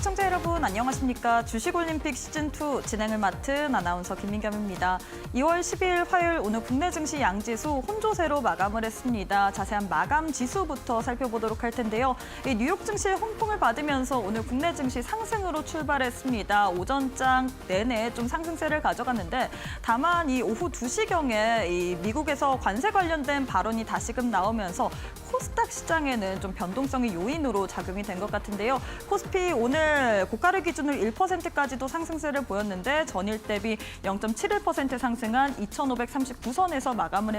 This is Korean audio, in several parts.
시청자 여러분 안녕하십니까. 주식올림픽 시즌2 진행을 맡은 아나운서 김민겸입니다. 2월 10일 화요일 오늘 국내 증시 양지수 혼조세로 마감을 했습니다. 자세한 마감 지수부터 살펴보도록 할 텐데요. 이 뉴욕 증시의 홍풍을 받으면서 오늘 국내 증시 상승으로 출발했습니다. 오전장 내내 좀 상승세를 가져갔는데 다만 이 오후 2시경에 이 미국에서 관세 관련된 발언이 다시금 나오면서 코스닥 시장에는 좀 변동성의 요인으로 작용이 된 것 같은데요. 코스피 오늘 고가를 기준으로 1%까지도 상승세를 보였는데 전일 대비 0.71% 상승한 2,539선에서 마감을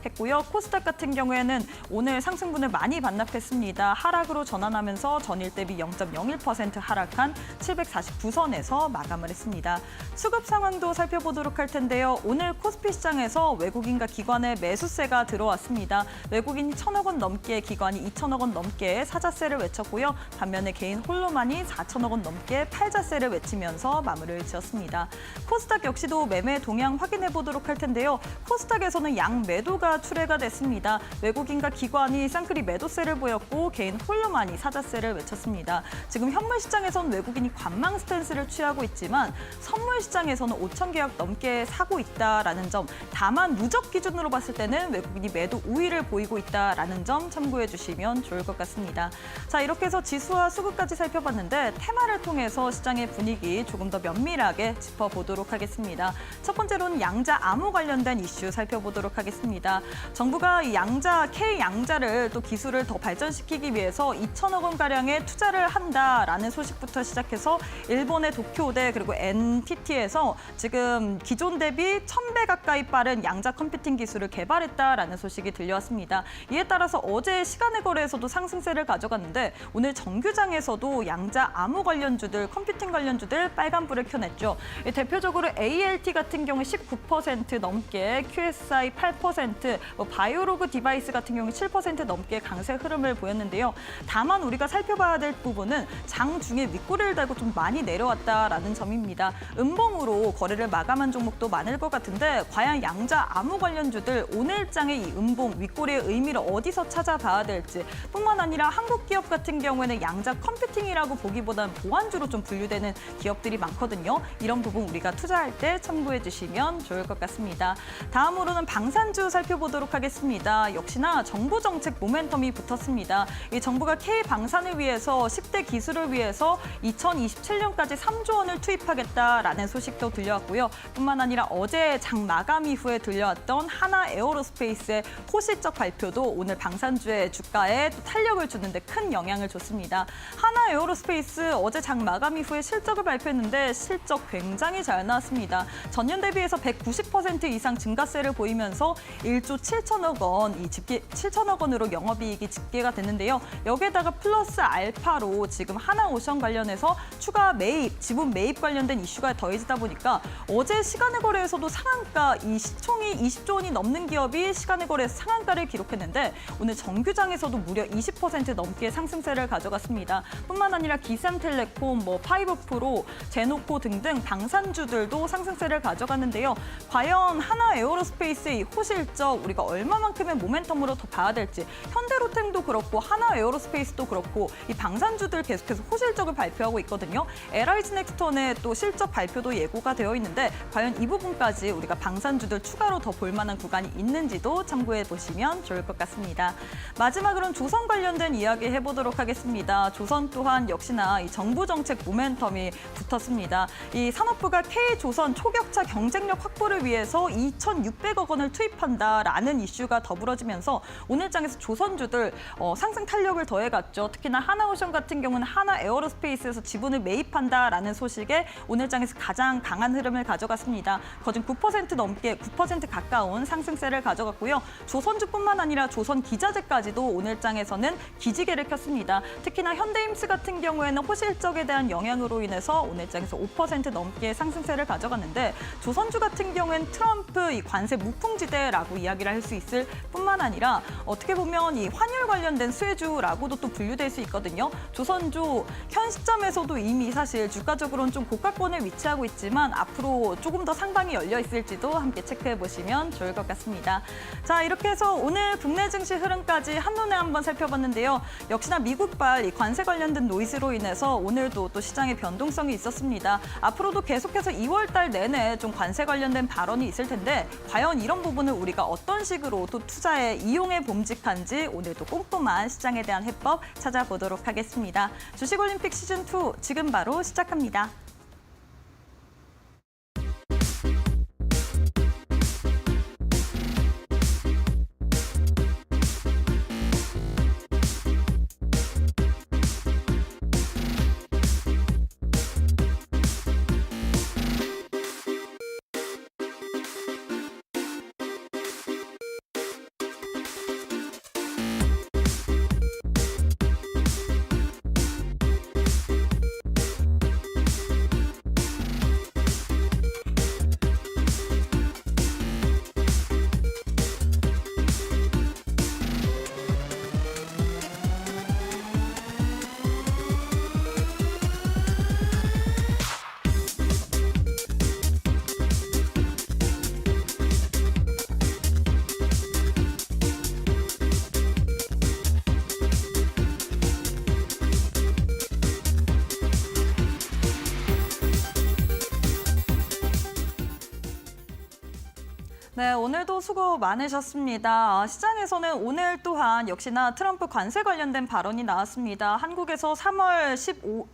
했고요. 코스닥 같은 경우에는 오늘 상승분을 많이 반납했습니다. 하락으로 전환하면서 전일 대비 0.01% 하락한 749선에서 마감을 했습니다. 수급 상황도 살펴보도록 할 텐데요. 오늘 코스피 시장에서 외국인과 기관의 매수세가 들어왔습니다. 외국인이 1,000억 원 넘게, 기관이 2,000억 원 넘게 사자세를 외쳤고요. 반면에 개인 홀로만이 4,000억 원 넘게 팔자세를 외치면서 마무리를 지었습니다. 코스닥 역시도 매매 동향 확인해 보도록 할 텐데요. 코스닥에서는 양 매도가 출회가 됐습니다. 외국인과 기관이 쌍끌이 매도세를 보였고 개인 홀로만이 사자세를 외쳤습니다. 지금 현물 시장에서는 외국인이 관망 스탠스를 취하고 있지만 선물 시장에서는 5천 개약 넘게 사고 있다라는 점, 다만 누적 기준으로 봤을 때는 외국인이 매도 우위를 보이고 있다라는 점 참고해 주시면 좋을 것 같습니다. 자, 이렇게 해서 지수와 수급까지 살펴봤는데 테마를 통해서 시장의 분위기 조금 더 면밀하게 짚어보도록 하겠습니다. 첫 번째로는 양자 암호 관련된 이슈 살펴보도록 하겠습니다. 정부가 이 양자, K양자를 또 기술을 더 발전시키기 위해서 2천억 원가량의 투자를 한다라는 소식부터 시작해서 일본의 도쿄대 그리고 NTT에서 지금 기존 대비 1,000배 가까이 빠른 양자 컴퓨팅 기술을 개발했다라는 소식이 들려왔습니다. 이에 따라서 어제 시간의 거래에서도 상승세를 가져갔는데 오늘 정규장에서도 양자 암호 관련주들, 컴퓨팅 관련주들 빨간불을 켜냈죠. 대표적으로 ALT 같은 경우 19% 넘게, QSI 8%, 바이오로그 디바이스 같은 경우 7% 넘게 강세 흐름을 보였는데요. 다만 우리가 살펴봐야 될 부분은 장중에 윗꼬리를 달고 좀 많이 내려왔다라는 점입니다. 음봉으로 거래를 마감한 종목도 많을 것 같은데 과연 양자 암호 관련주들 오늘장의 이 음봉, 윗꼬리의 의미를 어디서 찾아봐야 될지, 뿐만 아니라 한국 기업 같은 경우에는 양자 컴퓨팅이라고 보기보다는 보안주로 좀 분류되는 기업들이 많거든요. 이런 부분 우리가 투자할 때 참고해 주시면 좋을 것 같습니다. 다음으로는 방산주 살펴보도록 하겠습니다. 역시나 정부 정책 모멘텀이 붙었습니다. 이 정부가 K방산을 위해서 10대 기술을 위해서 2027년까지 3조 원을 투입하겠다라는 소식도 들려왔고요. 뿐만 아니라 어제 장 마감 이후에 들려왔던 하나 에어로스페이스의 호실적 발표도 오늘 방산주의 주가에 또 탄력을 주는데 큰 영향을 줬습니다. 하나 에어로스페이스 어제 장 마감 이후에 실적을 발표했는데 실적 굉장히 잘 나왔습니다. 전년 대비해서 190% 이상 증가세를 보이면서 1조 7천억 원, 7천억 원으로 영업이익이 집계가 됐는데요. 여기에다가 플러스 알파로 지금 하나오션 관련해서 추가 매입, 지분 매입 관련된 이슈가 더해지다 보니까 어제 시간의 거래에서도 상한가, 이 시총이 20조 원이 넘는 기업이 시간의 거래에서 상한가를 기록했는데 오늘 정규장에서도 무려 20% 넘게 상승세를 가져갔습니다. 뿐만 아니라 기삼텔레콤, 파이브프로, 제노코 등등 방산주들도 상승세를 가져갔는데요. 과연 하나 에어로스페이스의 이 호실적 우리가 얼마만큼의 모멘텀으로 더 봐야 될지, 현대로템도 그렇고 하나 에어로스페이스도 그렇고 이 방산주들 계속해서 호실적을 발표하고 있거든요. LIG넥스턴의 또 실적 발표도 예고가 되어 있는데 과연 이 부분까지 우리가 방산주들 추가로 더 볼만한 구간이 있는지도 참고해 보시면 좋을 것 같습니다. 마지막으로는 조선 관련된 이야기 해보도록 하겠습니다. 조선 또한 역시나 이 정부 정책 모멘텀이 붙었습니다. 이 산업부가 K조선 초격차 경쟁력 확보를 위해서 2,600억 원을 투입한다라는 이슈가 더불어지면서 오늘장에서 조선주들 상승 탄력을 더해갔죠. 특히나 하나오션 같은 경우는 하나 에어로스페이스에서 지분을 매입한다라는 소식에 오늘장에서 가장 강한 흐름을 가져갔습니다. 거진 9% 넘게, 9% 가까운 상승세를 가져갔고요. 조선주뿐만 아니라 조선기자재까지도 오늘장에서는 기지개를 켰습니다. 특히나 현대임스 같은 경우에는 호실적에 대한 영향으로 인해서 오늘장에서 5% 넘게 상승세를 가져갔는데 조선주 같은 경우에는 트럼프 이 관세 무풍지대라고 이야기를 할 수 있을 뿐만 아니라 어떻게 보면 이 환율 관련된 수혜주라고도 또 분류될 수 있거든요. 조선주 현 시점에서도 이미 사실 주가적으로는 좀 고가권에 위치하고 있지만 앞으로 조금 더 상방이 열려 있을지도 함께 체크해 보시면 좋을 것 같습니다. 자, 이렇게 해서 오늘 국내 증시 흐름까지 한눈에 한번 살펴봤는데요. 역시나 미국발 이 관세 관련된 노이즈로 인해 관련해서 오늘도 또 시장의 변동성이 있었습니다. 앞으로도 계속해서 2월 달 내내 좀 관세 관련된 발언이 있을 텐데 과연 이런 부분을 우리가 어떤 식으로 또 투자에 이용해 봄직한지 오늘도 꼼꼼한 시장에 대한 해법 찾아보도록 하겠습니다. 주식올림픽 시즌2 지금 바로 시작합니다. 네, 오늘도 수고 많으셨습니다. 시장에서는 오늘 또한 역시나 트럼프 관세 관련된 발언이 나왔습니다. 한국에서 3월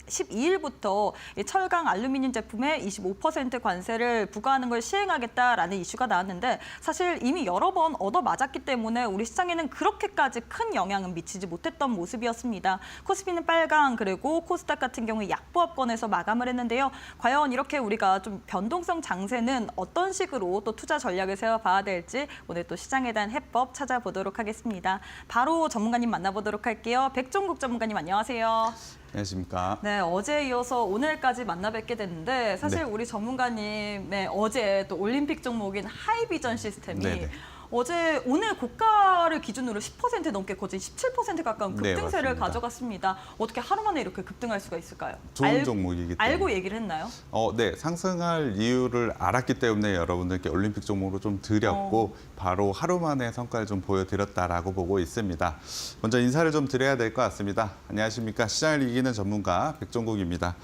12일부터 철강 알루미늄 제품에 25% 관세를 부과하는 걸 시행하겠다라는 이슈가 나왔는데 사실 이미 여러 번 얻어맞았기 때문에 우리 시장에는 그렇게까지 큰 영향은 미치지 못했던 모습이었습니다. 코스피는 빨강 그리고 코스닥 같은 경우 약보합권에서 마감을 했는데요. 과연 이렇게 우리가 좀 변동성 장세는 어떤 식으로 또 투자 전략을 세워봐야 될지 오늘 또 시장에 대한 해법 찾아보도록 하겠습니다. 바로 전문가님 만나보도록 할게요. 백종국 전문가님 안녕하세요. 안녕하십니까. 네, 어제 이어서 오늘까지 만나 뵙게 됐는데 사실 우리 전문가님의 어제 또 올림픽 종목인 하이비전 시스템이 오늘 고가를 기준으로 10% 넘게 거진 17% 가까운 급등세를 가져갔습니다. 어떻게 하루 만에 이렇게 급등할 수가 있을까요? 좋은 종목이기 때문에. 알고 얘기를 했나요? 네, 상승할 이유를 알았기 때문에 여러분들께 올림픽 종목으로 좀 드렸고 바로 하루 만에 성과를 좀 보여드렸다라고 보고 있습니다. 먼저 인사를 좀 드려야 될 것 같습니다. 안녕하십니까. 시장을 이기는 전문가 백종국입니다.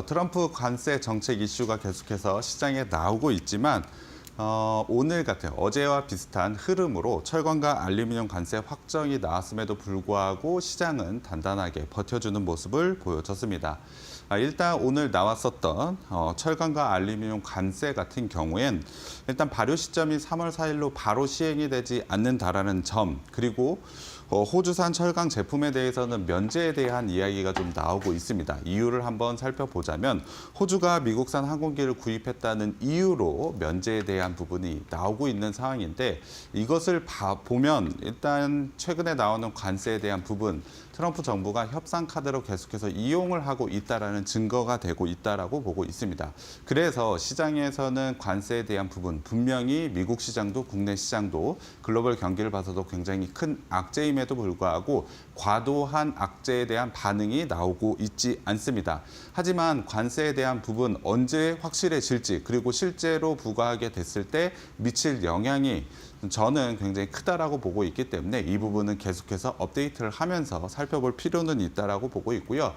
트럼프 관세 정책 이슈가 계속해서 시장에 나오고 있지만 오늘 같은 어제와 비슷한 흐름으로 철강과 알루미늄 관세 확정이 나왔음에도 불구하고 시장은 단단하게 버텨주는 모습을 보여줬습니다. 일단 오늘 나왔었던 철강과 알루미늄 관세 같은 경우엔 일단 발효 시점이 3월 4일로 바로 시행이 되지 않는다라는 점, 그리고 호주산 철강 제품에 대해서는 면제에 대한 이야기가 좀 나오고 있습니다. 이유를 한번 살펴보자면 호주가 미국산 항공기를 구입했다는 이유로 면제에 대한 부분이 나오고 있는 상황인데 이것을 보면 일단 최근에 나오는 관세에 대한 부분 트럼프 정부가 협상 카드로 계속해서 이용을 하고 있다라는 증거가 되고 있다라고 보고 있습니다. 그래서 시장에서는 관세에 대한 부분 분명히 미국 시장도 국내 시장도 글로벌 경기를 봐서도 굉장히 큰 악재임에도 불구하고 과도한 악재에 대한 반응이 나오고 있지 않습니다. 하지만 관세에 대한 부분 언제 확실해질지 그리고 실제로 부과하게 됐을 때 미칠 영향이 저는 굉장히 크다라고 보고 있기 때문에 이 부분은 계속해서 업데이트를 하면서 살펴볼 필요는 있다라고 보고 있고요.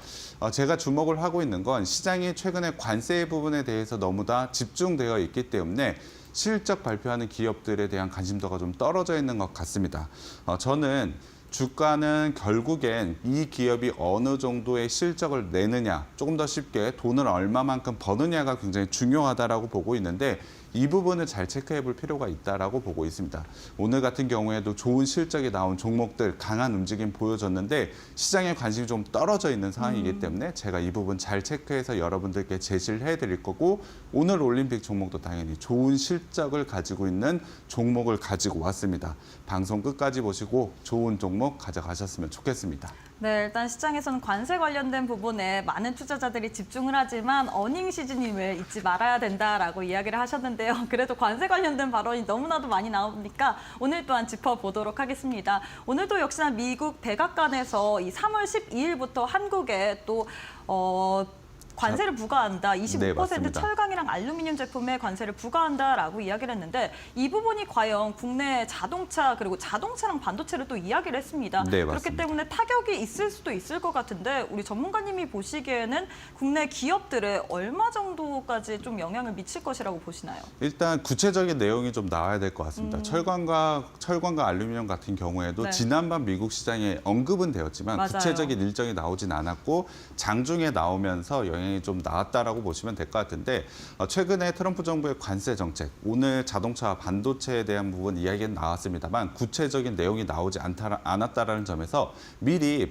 제가 주목을 하고 있는 건 시장이 최근에 관세 부분에 대해서 너무 다 집중되어 있기 때문에 실적 발표하는 기업들에 대한 관심도가 좀 떨어져 있는 것 같습니다. 저는 주가는 결국엔 이 기업이 어느 정도의 실적을 내느냐, 조금 더 쉽게 돈을 얼마만큼 버느냐가 굉장히 중요하다라고 보고 있는데 이 부분을 잘 체크해 볼 필요가 있다라고 보고 있습니다. 오늘 같은 경우에도 좋은 실적이 나온 종목들 강한 움직임 보여줬는데 시장에 관심이 좀 떨어져 있는 상황이기 때문에 제가 이 부분 잘 체크해서 여러분들께 제시를 해드릴 거고 오늘 올림픽 종목도 당연히 좋은 실적을 가지고 있는 종목을 가지고 왔습니다. 방송 끝까지 보시고 좋은 종목 가져가셨으면 좋겠습니다. 네, 일단 시장에서는 관세 관련된 부분에 많은 투자자들이 집중을 하지만 어닝 시즌임을 잊지 말아야 된다라고 이야기를 하셨는데요. 그래도 관세 관련된 발언이 너무나도 많이 나오니까 오늘 또한 짚어보도록 하겠습니다. 오늘도 역시나 미국 백악관에서 이 3월 12일부터 한국에 또 관세를 부과한다. 25% 네, 맞습니다. 철강이랑 알루미늄 제품에 관세를 부과한다라고 이야기를 했는데 이 부분이 과연 국내 자동차 그리고 자동차랑 반도체를 또 이야기를 했습니다. 네, 그렇기 맞습니다. 때문에 타격이 있을 수도 있을 것 같은데 우리 전문가님이 보시기에는 국내 기업들에 얼마 정도까지 좀 영향을 미칠 것이라고 보시나요? 일단 구체적인 내용이 좀 나와야 될 것 같습니다. 철강과 알루미늄 같은 경우에도 네. 지난번 미국 시장에 언급은 되었지만 맞아요. 구체적인 일정이 나오진 않았고 장중에 나오면서 영향이 좀 나왔다라고 보시면 될 것 같은데 최근에 트럼프 정부의 관세 정책, 오늘 자동차와 반도체에 대한 부분 이야기는 나왔습니다만 구체적인 내용이 나오지 않았다라는 점에서 미리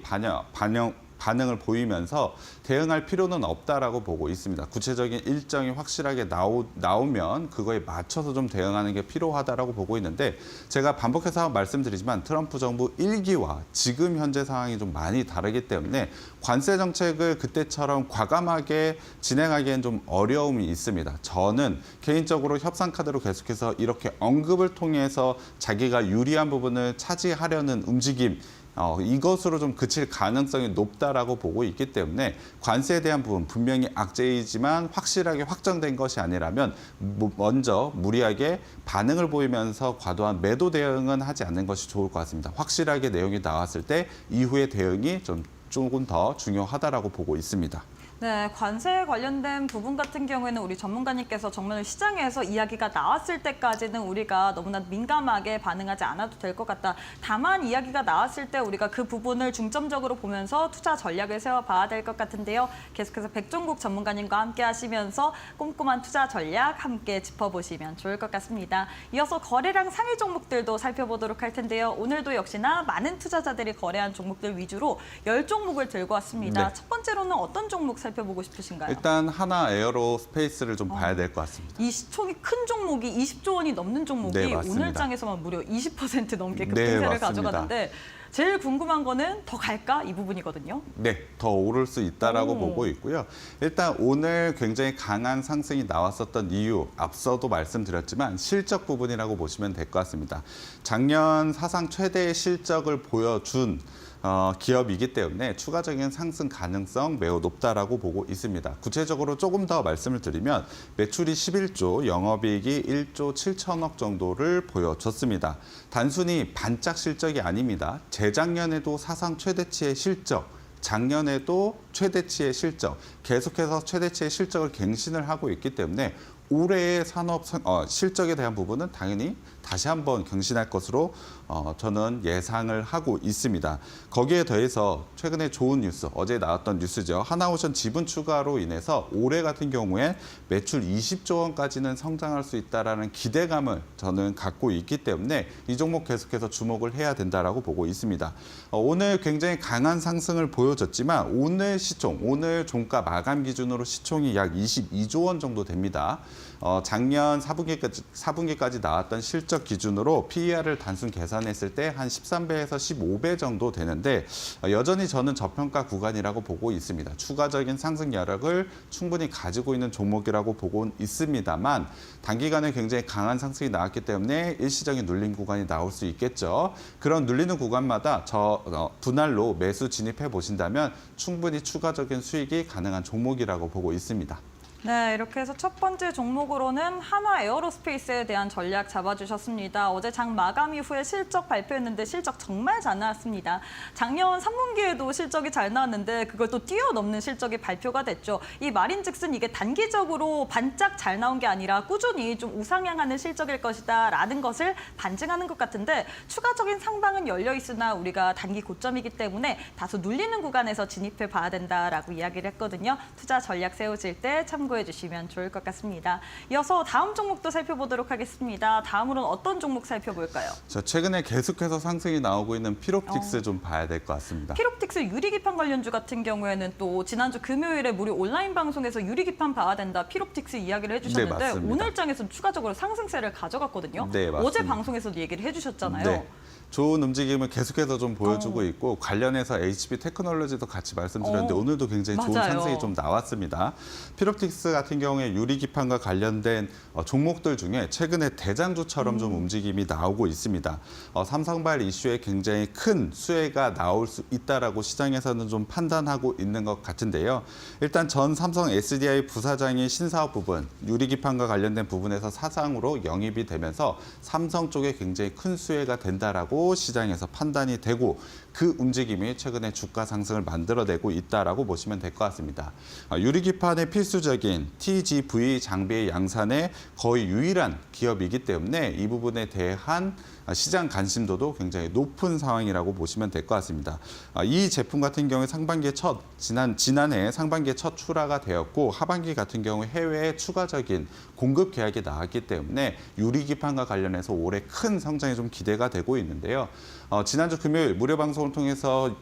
반응을 보이면서 대응할 필요는 없다라고 보고 있습니다. 구체적인 일정이 확실하게 나오면 그거에 맞춰서 좀 대응하는 게 필요하다라고 보고 있는데 제가 반복해서 말씀드리지만 트럼프 정부 1기와 지금 현재 상황이 좀 많이 다르기 때문에 관세 정책을 그때처럼 과감하게 진행하기엔 좀 어려움이 있습니다. 저는 개인적으로 협상 카드로 계속해서 이렇게 언급을 통해서 자기가 유리한 부분을 차지하려는 움직임 이것으로 좀 그칠 가능성이 높다라고 보고 있기 때문에 관세에 대한 부분 분명히 악재이지만 확실하게 확정된 것이 아니라면 먼저 무리하게 반응을 보이면서 과도한 매도 대응은 하지 않는 것이 좋을 것 같습니다. 확실하게 내용이 나왔을 때 이후의 대응이 조금 더 중요하다라고 보고 있습니다. 네, 관세에 관련된 부분 같은 경우에는 우리 전문가님께서 정말 시장에서 이야기가 나왔을 때까지는 우리가 너무나 민감하게 반응하지 않아도 될 것 같다. 다만 이야기가 나왔을 때 우리가 그 부분을 중점적으로 보면서 투자 전략을 세워봐야 될 것 같은데요. 계속해서 백종국 전문가님과 함께 하시면서 꼼꼼한 투자 전략 함께 짚어보시면 좋을 것 같습니다. 이어서 거래량 상위 종목들도 살펴보도록 할 텐데요. 오늘도 역시나 많은 투자자들이 거래한 종목들 위주로 10종목을 들고 왔습니다. 네. 첫 번째로는 어떤 종목 살펴보고 싶으신가요? 일단 하나 에어로스페이스를 좀 봐야 될 것 같습니다. 이 시총이 큰 종목이 20조 원이 넘는 종목이 네, 맞습니다. 오늘 장에서만 무려 20% 넘게 네, 급등세를 맞습니다. 가져가는데 제일 궁금한 거는 더 갈까? 이 부분이거든요. 네, 더 오를 수 있다라고 오. 보고 있고요. 일단 오늘 굉장히 강한 상승이 나왔었던 이유, 앞서도 말씀드렸지만 실적 부분이라고 보시면 될 것 같습니다. 작년 사상 최대의 실적을 보여준 기업이기 때문에 추가적인 상승 가능성 매우 높다라고 보고 있습니다. 구체적으로 조금 더 말씀을 드리면 매출이 11조, 영업이익이 1조 7천억 정도를 보여줬습니다. 단순히 반짝 실적이 아닙니다. 재작년에도 사상 최대치의 실적, 작년에도 최대치의 실적, 계속해서 최대치의 실적을 갱신을 하고 있기 때문에 올해의 산업 실적에 대한 부분은 당연히 다시 한번 경신할 것으로 저는 예상을 하고 있습니다. 거기에 더해서 최근에 좋은 뉴스, 어제 나왔던 뉴스죠. 하나오션 지분 추가로 인해서 올해 같은 경우에 매출 20조 원까지는 성장할 수 있다라는 기대감을 저는 갖고 있기 때문에 이 종목 계속해서 주목을 해야 된다라고 보고 있습니다. 오늘 굉장히 강한 상승을 보여줬지만 오늘 시총, 오늘 종가 마감 기준으로 시총이 약 22조 원 정도 됩니다. 작년 4분기까지 나왔던 실적 기준으로 PER을 단순 계산했을 때 한 13배에서 15배 정도 되는데 여전히 저는 저평가 구간이라고 보고 있습니다. 추가적인 상승 여력을 충분히 가지고 있는 종목이라고 보고 있습니다만 단기간에 굉장히 강한 상승이 나왔기 때문에 일시적인 눌림 구간이 나올 수 있겠죠. 그런 눌리는 구간마다 분할로 매수 진입해 보신다면 충분히 추가적인 수익이 가능한 종목이라고 보고 있습니다. 네, 이렇게 해서 첫 번째 종목으로는 한화 에어로스페이스에 대한 전략 잡아주셨습니다. 어제 장 마감 이후에 실적 발표했는데 실적 정말 잘 나왔습니다. 작년 3분기에도 실적이 잘 나왔는데 그걸 또 뛰어넘는 실적이 발표가 됐죠. 이 말인즉슨 이게 단기적으로 반짝 잘 나온 게 아니라 꾸준히 좀 우상향하는 실적일 것이다 라는 것을 반증하는 것 같은데 추가적인 상방은 열려 있으나 우리가 단기 고점이기 때문에 다소 눌리는 구간에서 진입해 봐야 된다라고 이야기를 했거든요. 투자 전략 세우실 때 참고해 주시면 좋을 것 같습니다. 이어서 다음 종목도 살펴보도록 하겠습니다. 다음으로는 어떤 종목 살펴볼까요? 최근에 계속해서 상승이 나오고 있는 피롭틱스 좀 봐야 될 것 같습니다. 피롭틱스 유리기판 관련주 같은 경우에는 또 지난주 금요일에 무료 온라인 방송에서 유리기판 봐야 된다. 피롭틱스 이야기를 해주셨는데 네, 맞습니다. 오늘 장에서는 추가적으로 상승세를 가져갔거든요. 네, 맞습니다. 어제 방송에서도 얘기를 해주셨잖아요. 네. 좋은 움직임을 계속해서 좀 보여주고 있고 관련해서 HB 테크놀로지도 같이 말씀드렸는데 오늘도 굉장히 좋은 맞아요. 상승이 좀 나왔습니다. 피롭틱스 로보틱스 같은 경우에 유리기판과 관련된 종목들 중에 최근에 대장주처럼 좀 움직임이 나오고 있습니다. 삼성발 이슈에 굉장히 큰 수혜가 나올 수 있다라고 시장에서는 좀 판단하고 있는 것 같은데요. 일단 전 삼성 SDI 부사장이 신사업 부분, 유리기판과 관련된 부분에서 사장으로 영입이 되면서 삼성 쪽에 굉장히 큰 수혜가 된다라고 시장에서 판단이 되고 그 움직임이 최근에 주가 상승을 만들어내고 있다라고 보시면 될 것 같습니다. 유리기판의 필수적인 TGV 장비의 양산에 거의 유일한 기업이기 때문에 이 부분에 대한 시장 관심도도 굉장히 높은 상황이라고 보시면 될 것 같습니다. 이 제품 같은 경우에 상반기에 지난해 상반기에 첫 출하가 되었고 하반기 같은 경우 해외에 추가적인 공급 계약이 나왔기 때문에 유리기판과 관련해서 올해 큰 성장이 좀 기대가 되고 있는데요. 지난주 금요일 무료 방송을 통해서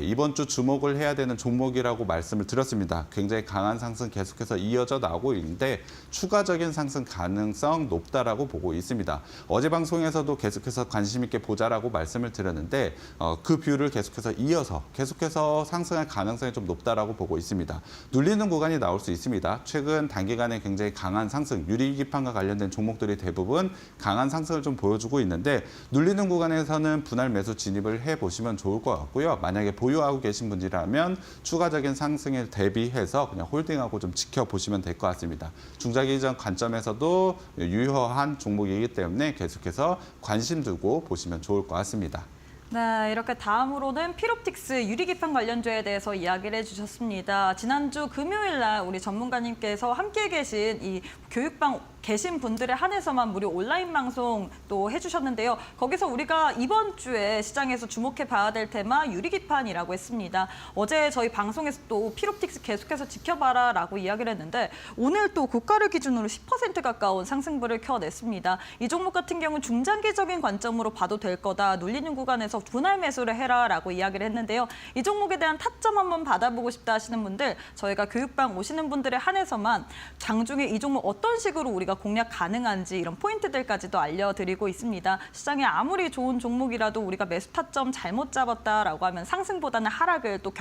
이번 주 주목을 해야 되는 종목이라고 말씀을 드렸습니다. 굉장히 강한 상승 계속해서 이어져 나오고 있는데 추가적인 상승 가능성 높다라고 보고 있습니다. 어제 방송에서도 계속해서 관심 있게 보자라고 말씀을 드렸는데 그 뷰를 계속해서 상승할 가능성이 좀 높다라고 보고 있습니다. 눌리는 구간이 나올 수 있습니다. 최근 단기간에 굉장히 강한 상승, 유리기판과 관련된 종목들이 대부분 강한 상승을 좀 보여주고 있는데 눌리는 구간에서는 분할 매수 진입을 해보시면 좋을 것 같고요. 만약에 보유하고 계신 분이라면 추가적인 상승에 대비해서 그냥 홀딩하고 좀 지켜보시면 될 것 같습니다. 중장기적 관점에서도 유효한 종목이기 때문에 계속해서 관심 두고 보시면 좋을 것 같습니다. 네, 이렇게 다음으로는 필옵틱스 유리기판 관련주에 대해서 이야기를 해주셨습니다. 지난주 금요일 날 우리 전문가님께서 함께 계신 이 교육방 계신 분들에 한해서만 무료 온라인 방송 또 해주셨는데요. 거기서 우리가 이번 주에 시장에서 주목해 봐야 될 테마 유리기판이라고 했습니다. 어제 저희 방송에서 또 필옵틱스 계속해서 지켜봐라라고 이야기를 했는데 오늘 또 고가를 기준으로 10% 가까운 상승분을 켜냈습니다. 이 종목 같은 경우는 중장기적인 관점으로 봐도 될 거다. 눌리는 구간에서 분할 매수를 해라라고 이야기를 했는데요. 이 종목에 대한 타점 한번 받아보고 싶다 하시는 분들 저희가 교육방 오시는 분들에 한해서만 장중에 이 종목 어떤 식으로 우리가 공략 가능한지 이런 포인트들까지도 알려드리고 있습니다. 시장에 아무리 좋은 종목이라도 우리가 매수 타점 잘못 잡았다라고 하면 상승보다는 하락을 또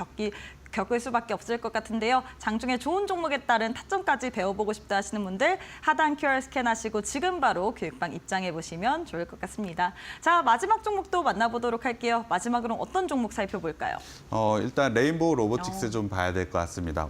겪을 수밖에 없을 것 같은데요. 장중에 좋은 종목에 따른 타점까지 배워보고 싶다 하시는 분들 하단 QR 스캔하시고 지금 바로 교육방 입장해 보시면 좋을 것 같습니다. 자, 마지막 종목도 만나보도록 할게요. 마지막으로 어떤 종목 살펴볼까요? 일단 레인보우 로보틱스 좀 봐야 될 것 같습니다.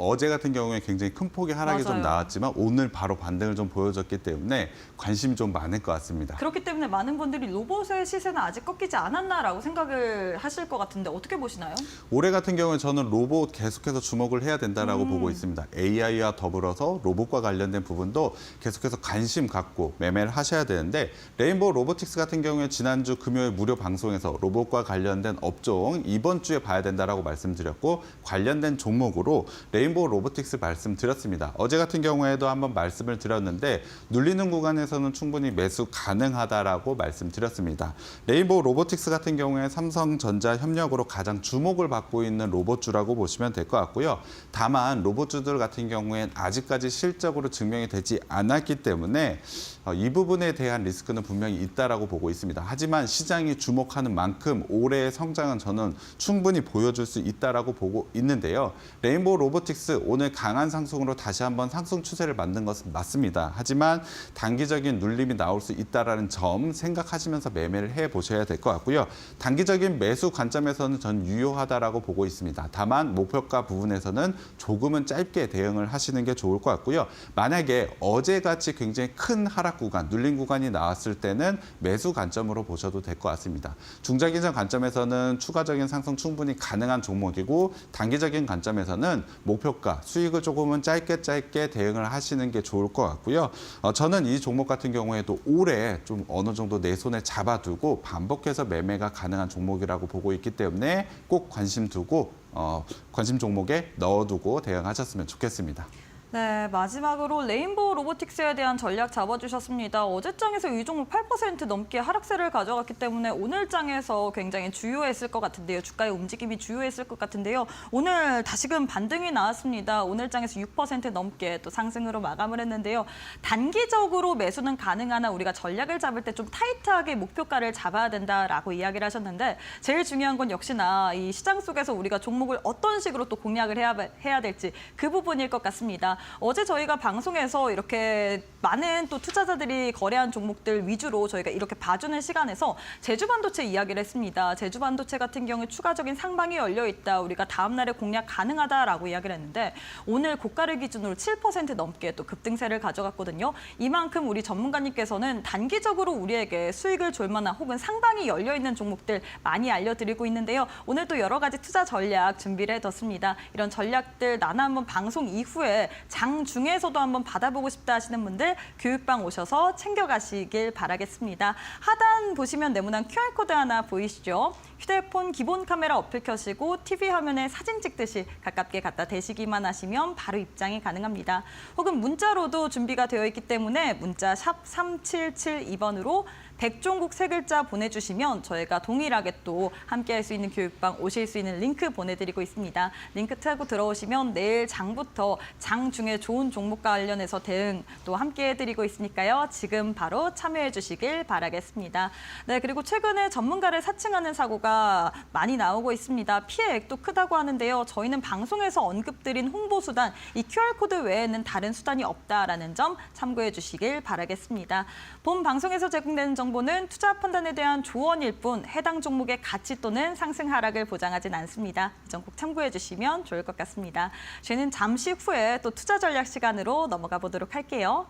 어제 같은 경우에 굉장히 큰 폭의 하락이 좀 맞아요. 나왔지만 오늘 바로 반등을 좀 보여줬기 때문에 관심이 좀 많을 것 같습니다. 그렇기 때문에 많은 분들이 로봇의 시세는 아직 꺾이지 않았나라고 생각을 하실 것 같은데 어떻게 보시나요? 올해 같은 경우에 저는 로봇 계속해서 주목을 해야 된다라고 보고 있습니다. AI와 더불어서 로봇과 관련된 부분도 계속해서 관심 갖고 매매를 하셔야 되는데 레인보우 로보틱스 같은 경우에 지난주 금요일 무료 방송에서 로봇과 관련된 업종 이번 주에 봐야 된다라고 말씀드렸고 관련된 종목으로 레인보우 로보틱스 말씀드렸습니다. 어제 같은 경우에도 한번 말씀을 드렸는데 눌리는 구간에서는 충분히 매수 가능하다라고 말씀드렸습니다. 레인보우 로보틱스 같은 경우에 삼성전자 협력으로 가장 주목을 받고 있는 로봇주라고 보시면 될 것 같고요. 다만 로봇주들 같은 경우엔 아직까지 실적으로 증명이 되지 않았기 때문에 이 부분에 대한 리스크는 분명히 있다라고 보고 있습니다. 하지만 시장이 주목하는 만큼 올해의 성장은 저는 충분히 보여줄 수 있다라고 보고 있는데요. 레인보우 로보틱스 오늘 강한 상승으로 다시 한번 상승 추세를 만든 것은 맞습니다. 하지만 단기적인 눌림이 나올 수 있다라는 점 생각하시면서 매매를 해보셔야 될 것 같고요. 단기적인 매수 관점에서는 전 유효하다라고 보고 있습니다. 다만 목표가 부분에서는 조금은 짧게 대응을 하시는 게 좋을 것 같고요. 만약에 어제같이 굉장히 큰 하락 구간, 눌린 구간이 나왔을 때는 매수 관점으로 보셔도 될 것 같습니다. 중장기적 관점에서는 추가적인 상승 충분히 가능한 종목이고 단기적인 관점에서는 목표가, 수익을 조금은 짧게 대응을 하시는 게 좋을 것 같고요. 저는 이 종목 같은 경우에도 올해 좀 어느 정도 내 손에 잡아두고 반복해서 매매가 가능한 종목이라고 보고 있기 때문에 꼭 관심 두고 관심 종목에 넣어두고 대응하셨으면 좋겠습니다. 네, 마지막으로 레인보우 로보틱스에 대한 전략 잡아주셨습니다. 어제 장에서 이 종목 8% 넘게 하락세를 가져갔기 때문에 오늘 장에서 굉장히 주요했을 것 같은데요. 주가의 움직임이 주요했을 것 같은데요. 오늘 다시금 반등이 나왔습니다. 오늘 장에서 6% 넘게 또 상승으로 마감을 했는데요. 단기적으로 매수는 가능하나 우리가 전략을 잡을 때 좀 타이트하게 목표가를 잡아야 된다라고 이야기를 하셨는데 제일 중요한 건 역시나 이 시장 속에서 우리가 종목을 어떤 식으로 또 공략을 해야 될지 그 부분일 것 같습니다. 어제 저희가 방송에서 이렇게 많은 또 투자자들이 거래한 종목들 위주로 저희가 이렇게 봐주는 시간에서 제주반도체 이야기를 했습니다. 제주반도체 같은 경우 추가적인 상방이 열려 있다. 우리가 다음 날에 공략 가능하다라고 이야기를 했는데 오늘 고가를 기준으로 7% 넘게 또 급등세를 가져갔거든요. 이만큼 우리 전문가님께서는 단기적으로 우리에게 수익을 줄 만한 혹은 상방이 열려 있는 종목들 많이 알려드리고 있는데요. 오늘 또 여러 가지 투자 전략 준비를 해뒀습니다. 이런 전략들 나나 한번 방송 이후에 장 중에서도 한번 받아보고 싶다 하시는 분들 교육방 오셔서 챙겨가시길 바라겠습니다. 하단 보시면 네모난 QR코드 하나 보이시죠? 휴대폰 기본 카메라 어플 켜시고 TV 화면에 사진 찍듯이 가깝게 갖다 대시기만 하시면 바로 입장이 가능합니다. 혹은 문자로도 준비가 되어 있기 때문에 문자 샵 3772번으로 백종국 세 글자 보내주시면 저희가 동일하게 또 함께할 수 있는 교육방 오실 수 있는 링크 보내드리고 있습니다. 링크 타고 들어오시면 내일 장부터 장 중에 좋은 종목과 관련해서 대응 또 함께해드리고 있으니까요. 지금 바로 참여해 주시길 바라겠습니다. 네, 그리고 최근에 전문가를 사칭하는 사고가 많이 나오고 있습니다. 피해액도 크다고 하는데요. 저희는 방송에서 언급드린 홍보수단, 이 QR코드 외에는 다른 수단이 없다라는 점 참고해 주시길 바라겠습니다. 본 방송에서 제공되는 정보는 투자 판단에 대한 조언일 뿐 해당 종목의 가치 또는 상승 하락을 보장하진 않습니다. 이 점 꼭 참고해 주시면 좋을 것 같습니다. 저희는 잠시 후에 또 투자 전략 시간으로 넘어가 보도록 할게요.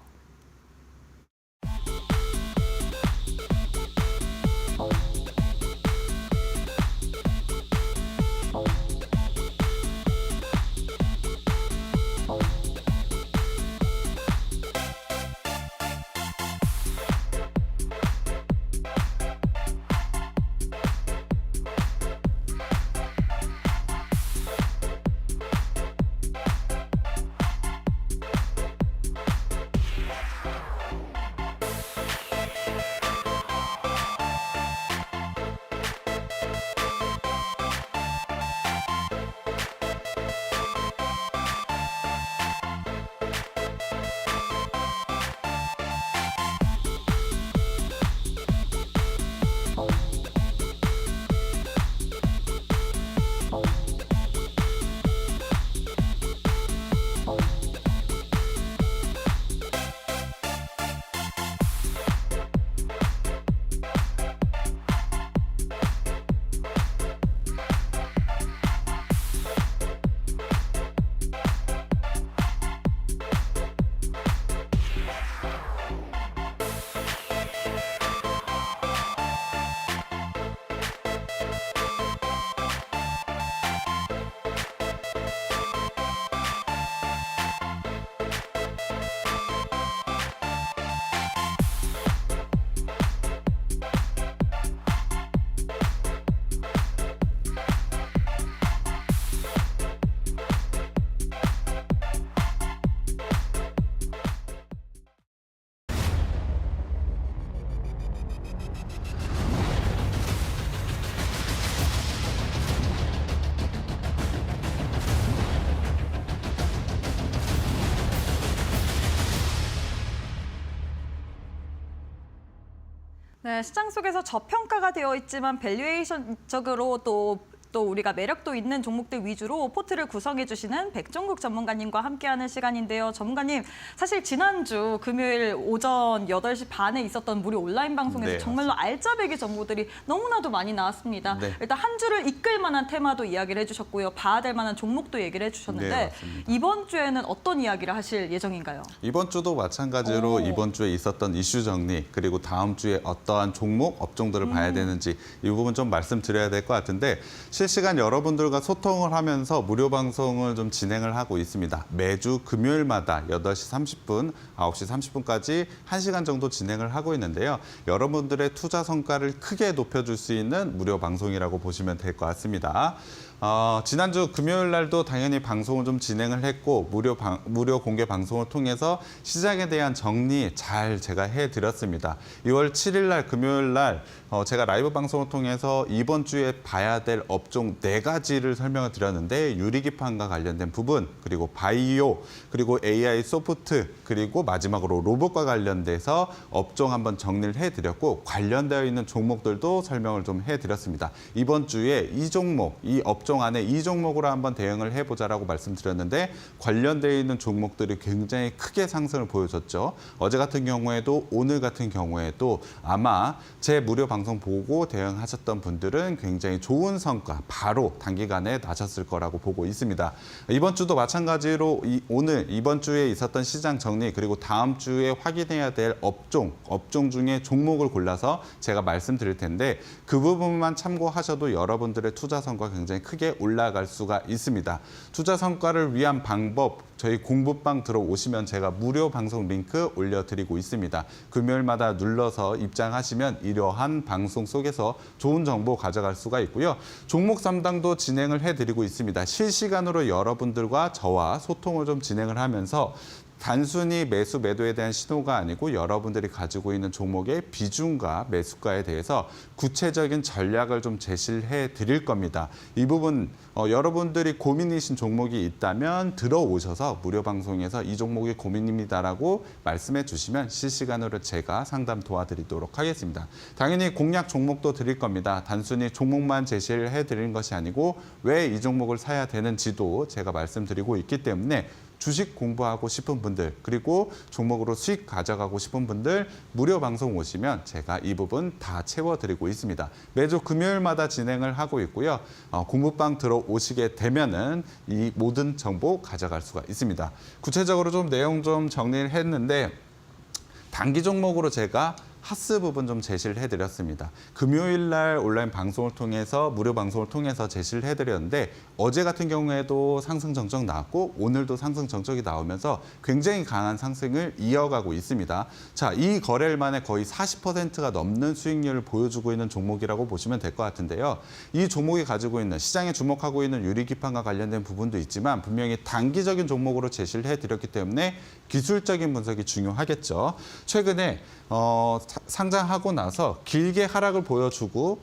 네, 시장 속에서 저평가가 되어 있지만 밸류에이션적으로 또 우리가 매력도 있는 종목들 위주로 포트를 구성해 주시는 백종국 전문가님과 함께하는 시간인데요. 전문가님, 사실 지난주 금요일 오전 8시 반에 있었던 무료 온라인 방송에서 네, 정말로 알짜배기 정보들이 너무나도 많이 나왔습니다. 네. 일단 한 주를 이끌 만한 테마도 이야기를 해주셨고요. 봐야 될 만한 종목도 얘기를 해주셨는데 네, 맞습니다. 이번 주에는 어떤 이야기를 하실 예정인가요? 이번 주도 마찬가지로 이번 주에 있었던 이슈 정리 그리고 다음 주에 어떠한 종목, 업종들을 봐야 되는지 이 부분 좀 말씀드려야 될 것 같은데 실시간 여러분들과 소통을 하면서 무료 방송을 좀 진행을 하고 있습니다. 매주 금요일마다 8시 30분, 9시 30분까지 1시간 정도 진행을 하고 있는데요. 여러분들의 투자 성과를 크게 높여줄 수 있는 무료 방송이라고 보시면 될 것 같습니다. 지난주 금요일 날도 당연히 방송을 좀 진행을 했고 무료 공개 방송을 통해서 시장에 대한 정리 잘 제가 해드렸습니다. 2월 7일 날 금요일 날 제가 라이브 방송을 통해서 이번 주에 봐야 될 업종 4가지를 설명을 드렸는데 유리기판과 관련된 부분, 그리고 바이오, 그리고 AI 소프트, 그리고 마지막으로 로봇과 관련돼서 업종 한번 정리를 해드렸고 관련되어 있는 종목들도 설명을 좀 해드렸습니다. 이번 주에 이 종목, 이 업종 업종 안에 이 종목으로 한번 대응을 해보자라고 말씀드렸는데 관련되어 있는 종목들이 굉장히 크게 상승을 보여줬죠. 어제 같은 경우에도 오늘 같은 경우에도 아마 제 무료 방송 보고 대응하셨던 분들은 굉장히 좋은 성과 바로 단기간에 나셨을 거라고 보고 있습니다. 이번 주도 마찬가지로 이번 주에 있었던 시장 정리 그리고 다음 주에 확인해야 될 업종 중에 종목을 골라서 제가 말씀드릴 텐데 그 부분만 참고하셔도 여러분들의 투자 성과 굉장히 크게 올라갈 수가 있습니다. 투자 성과를 위한 방법 저희 공부방 들어오시면 제가 무료 방송 링크 올려드리고 있습니다. 금요일마다 눌러서 입장하시면 이러한 방송 속에서 좋은 정보 가져갈 수가 있고요. 종목 3당도 진행을 해드리고 있습니다. 실시간으로 여러분들과 저와 소통을 좀 진행을 하면서 단순히 매수, 매도에 대한 신호가 아니고 여러분들이 가지고 있는 종목의 비중과 매수가에 대해서 구체적인 전략을 좀 제시를 해드릴 겁니다. 이 부분 여러분들이 고민이신 종목이 있다면 들어오셔서 무료 방송에서 이 종목이 고민입니다라고 말씀해 주시면 실시간으로 제가 상담 도와드리도록 하겠습니다. 당연히 공략 종목도 드릴 겁니다. 단순히 종목만 제시를 해드리는 것이 아니고 왜 이 종목을 사야 되는지도 제가 말씀드리고 있기 때문에 주식 공부하고 싶은 분들 그리고 종목으로 수익 가져가고 싶은 분들 무료 방송 오시면 제가 이 부분 다 채워드리고 있습니다. 매주 금요일마다 진행을 하고 있고요. 공부방 들어오시게 되면은 이 모든 정보 가져갈 수가 있습니다. 구체적으로 좀 내용 좀 정리를 했는데 단기 종목으로 제가 하스 부분 좀 제시를 해드렸습니다. 금요일 날 온라인 방송을 통해서 무료 방송을 통해서 제시를 해드렸는데 어제 같은 경우에도 상승 정적 나왔고 오늘도 상승 정적이 나오면서 굉장히 강한 상승을 이어가고 있습니다. 자, 이 거래일 만에 거의 40%가 넘는 수익률을 보여주고 있는 종목이라고 보시면 될 것 같은데요. 이 종목이 가지고 있는 시장에 주목하고 있는 유리기판과 관련된 부분도 있지만 분명히 단기적인 종목으로 제시를 해드렸기 때문에 기술적인 분석이 중요하겠죠. 최근에 상장하고 나서 길게 하락을 보여주고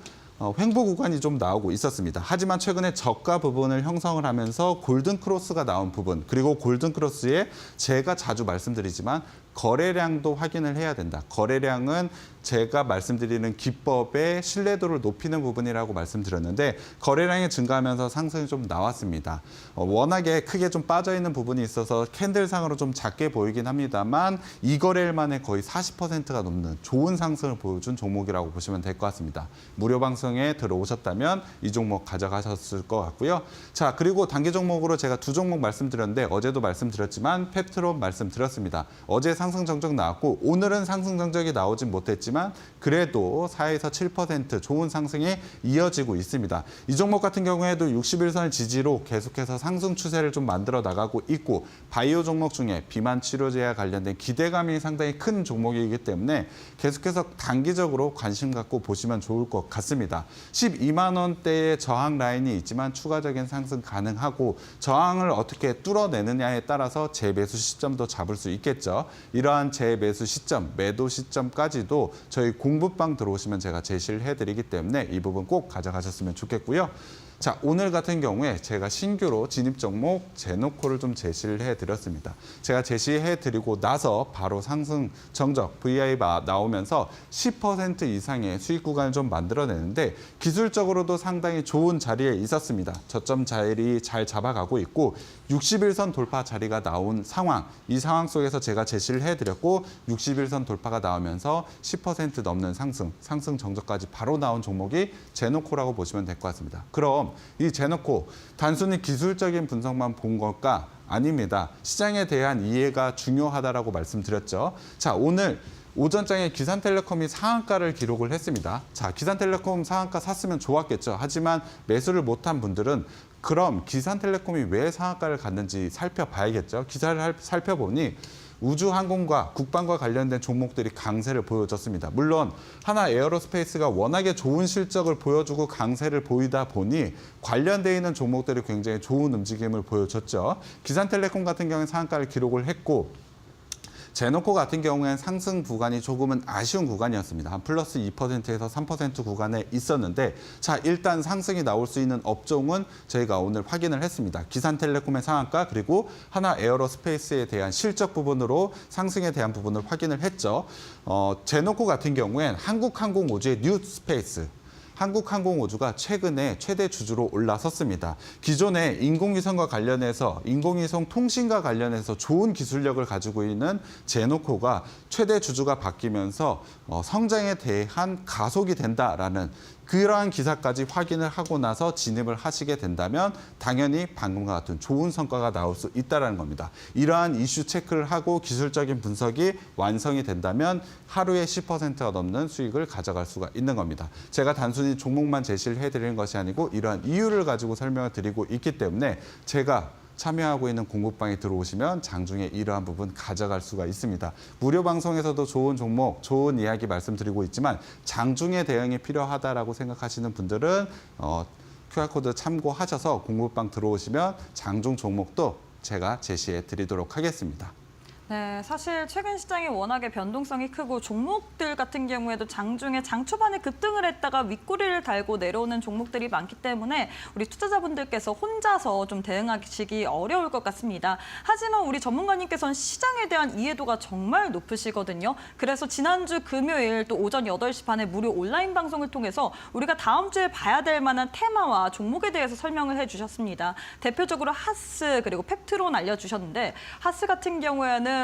횡보 구간이 좀 나오고 있었습니다. 하지만 최근에 저가 부분을 형성을 하면서 골든 크로스가 나온 부분 그리고 골든 크로스에 제가 자주 말씀드리지만 거래량도 확인을 해야 된다. 거래량은 제가 말씀드리는 기법의 신뢰도를 높이는 부분이라고 말씀드렸는데 거래량이 증가하면서 상승이 좀 나왔습니다. 워낙에 크게 좀 빠져있는 부분이 있어서 캔들상으로 좀 작게 보이긴 합니다만 이 거래일 만에 거의 40%가 넘는 좋은 상승을 보여준 종목이라고 보시면 될 것 같습니다. 무료 방송에 들어오셨다면 이 종목 가져가셨을 것 같고요. 자, 그리고 단기 종목으로 제가 두 종목 말씀드렸는데 어제도 말씀드렸지만 펩트론 말씀드렸습니다. 어제 상승 정적 나왔고 오늘은 상승 정적이 나오진 못했지만 그래도 4에서 7% 좋은 상승이 이어지고 있습니다. 이 종목 같은 경우에도 61선 지지로 계속해서 상승 추세를 좀 만들어 나가고 있고 바이오 종목 중에 비만 치료제와 관련된 기대감이 상당히 큰 종목이기 때문에 계속해서 단기적으로 관심 갖고 보시면 좋을 것 같습니다. 12만 원대의 저항 라인이 있지만 추가적인 상승 가능하고 저항을 어떻게 뚫어내느냐에 따라서 재매수 시점도 잡을 수 있겠죠. 이러한 재매수 시점, 매도 시점까지도 저희 공부방 들어오시면 제가 제시를 해드리기 때문에 이 부분 꼭 가져가셨으면 좋겠고요. 자, 오늘 같은 경우에 제가 신규로 진입 종목 제노코를 좀 제시를 해드렸습니다. 제가 제시해드리고 나서 바로 상승 정적 VI가 나오면서 10% 이상의 수익 구간을 좀 만들어내는데 기술적으로도 상당히 좋은 자리에 있었습니다. 저점 자리 잘 잡아가고 있고 61선 돌파 자리가 나온 상황, 이 상황 속에서 제가 제시를 해드렸고 61선 돌파가 나오면서 10% 넘는 상승 정적까지 바로 나온 종목이 제노코라고 보시면 될 것 같습니다. 그럼 이 제노코 단순히 기술적인 분석만 본 걸까? 아닙니다. 시장에 대한 이해가 중요하다라고 말씀드렸죠. 자, 오늘 오전장에 기산텔레콤이 상한가를 기록을 했습니다. 자, 기산텔레콤 상한가 샀으면 좋았겠죠. 하지만 매수를 못한 분들은 그럼 기산텔레콤이 왜 상한가를 갔는지 살펴봐야겠죠. 기사를 살펴보니 우주항공과 국방과 관련된 종목들이 강세를 보여줬습니다. 물론 하나 에어로스페이스가 워낙에 좋은 실적을 보여주고 강세를 보이다 보니 관련되어 있는 종목들이 굉장히 좋은 움직임을 보여줬죠. 기산텔레콤 같은 경우는 상한가를 기록을 했고 제노코 같은 경우에는 상승 구간이 조금은 아쉬운 구간이었습니다. 한 플러스 2%에서 3% 구간에 있었는데 자, 일단 상승이 나올 수 있는 업종은 저희가 오늘 확인을 했습니다. 기산텔레콤의 상한가 그리고 하나 에어로스페이스에 대한 실적 부분으로 상승에 대한 부분을 확인을 했죠. 제노코 같은 경우에는 한국항공 우주의 뉴스페이스 한국항공우주가 최근에 최대 주주로 올라섰습니다. 기존에 인공위성과 관련해서 인공위성 통신과 관련해서 좋은 기술력을 가지고 있는 제노코가 최대 주주가 바뀌면서 성장에 대한 가속이 된다라는 그러한 기사까지 확인을 하고 나서 진입을 하시게 된다면 당연히 방금과 같은 좋은 성과가 나올 수 있다는 겁니다. 이러한 이슈 체크를 하고 기술적인 분석이 완성이 된다면 하루에 10%가 넘는 수익을 가져갈 수가 있는 겁니다. 제가 단순히 종목만 제시를 해드리는 것이 아니고 이러한 이유를 가지고 설명을 드리고 있기 때문에 제가 참여하고 있는 공부방에 들어오시면 장중에 이러한 부분 가져갈 수가 있습니다. 무료 방송에서도 좋은 종목, 좋은 이야기 말씀드리고 있지만 장중에 대응이 필요하다라고 생각하시는 분들은 QR코드 참고하셔서 공부방 들어오시면 장중 종목도 제가 제시해 드리도록 하겠습니다. 네, 사실 최근 시장이 워낙에 변동성이 크고 종목들 같은 경우에도 장중에 장 초반에 급등을 했다가 윗꼬리를 달고 내려오는 종목들이 많기 때문에 우리 투자자분들께서 혼자서 좀 대응하시기 어려울 것 같습니다. 하지만 우리 전문가님께서는 시장에 대한 이해도가 정말 높으시거든요. 그래서 지난주 금요일 또 오전 8시 반에 무료 온라인 방송을 통해서 우리가 다음 주에 봐야 될 만한 테마와 종목에 대해서 설명을 해주셨습니다. 대표적으로 하스 그리고 펩트론 알려주셨는데 하스 같은 경우에는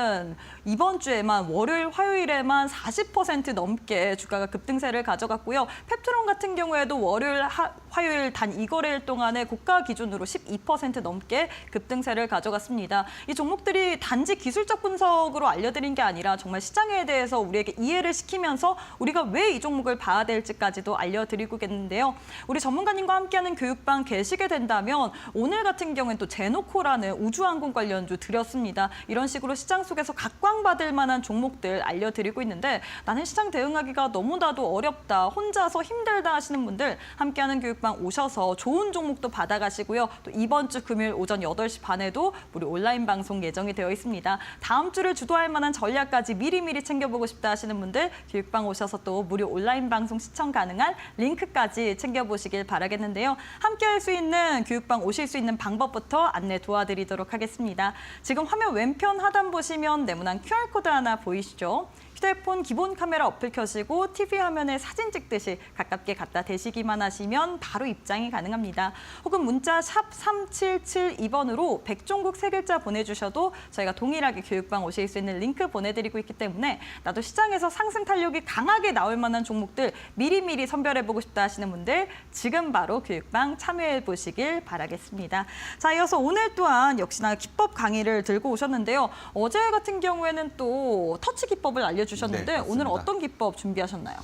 이번 주에만 월요일, 화요일에만 40% 넘게 주가가 급등세를 가져갔고요. 펩트론 같은 경우에도 월요일, 화요일 단 2거래일 동안에 고가 기준으로 12% 넘게 급등세를 가져갔습니다. 이 종목들이 단지 기술적 분석으로 알려드린 게 아니라 정말 시장에 대해서 우리에게 이해를 시키면서 우리가 왜 이 종목을 봐야 될지까지도 알려드리고 있는데요. 우리 전문가님과 함께하는 교육방 계시게 된다면 오늘 같은 경우는 또 제노코라는 우주항공 관련주 드렸습니다. 이런 식으로 시장 속에서 각광받을 만한 종목들 알려드리고 있는데 나는 시장 대응하기가 너무나도 어렵다, 혼자서 힘들다 하시는 분들 함께하는 교육방 오셔서 좋은 종목도 받아가시고요. 또 이번 주 금요일 오전 8시 반에도 우리 온라인 방송 예정이 되어 있습니다. 다음 주를 주도할 만한 전략까지 미리미리 챙겨보고 싶다 하시는 분들 교육방 오셔서 또 무료 온라인 방송 시청 가능한 링크까지 챙겨보시길 바라겠는데요. 함께할 수 있는 교육방 오실 수 있는 방법부터 안내 도와드리도록 하겠습니다. 지금 화면 왼편 하단 보시면 네모난 QR코드 하나 보이시죠? 휴대폰 기본 카메라 어플 켜시고 TV 화면에 사진 찍듯이 가깝게 갖다 대시기만 하시면 바로 입장이 가능합니다. 혹은 문자 샵 3772번으로 백종국 3글자 보내주셔도 저희가 동일하게 교육방 오실 수 있는 링크 보내드리고 있기 때문에 나도 시장에서 상승 탄력이 강하게 나올 만한 종목들 미리미리 선별해보고 싶다 하시는 분들 지금 바로 교육방 참여해보시길 바라겠습니다. 자, 이어서 오늘 또한 역시나 기법 강의를 들고 오셨는데요. 어제 같은 경우에는 또 터치 기법을 알려주셨는데 네, 오늘은 어떤 기법 준비하셨나요?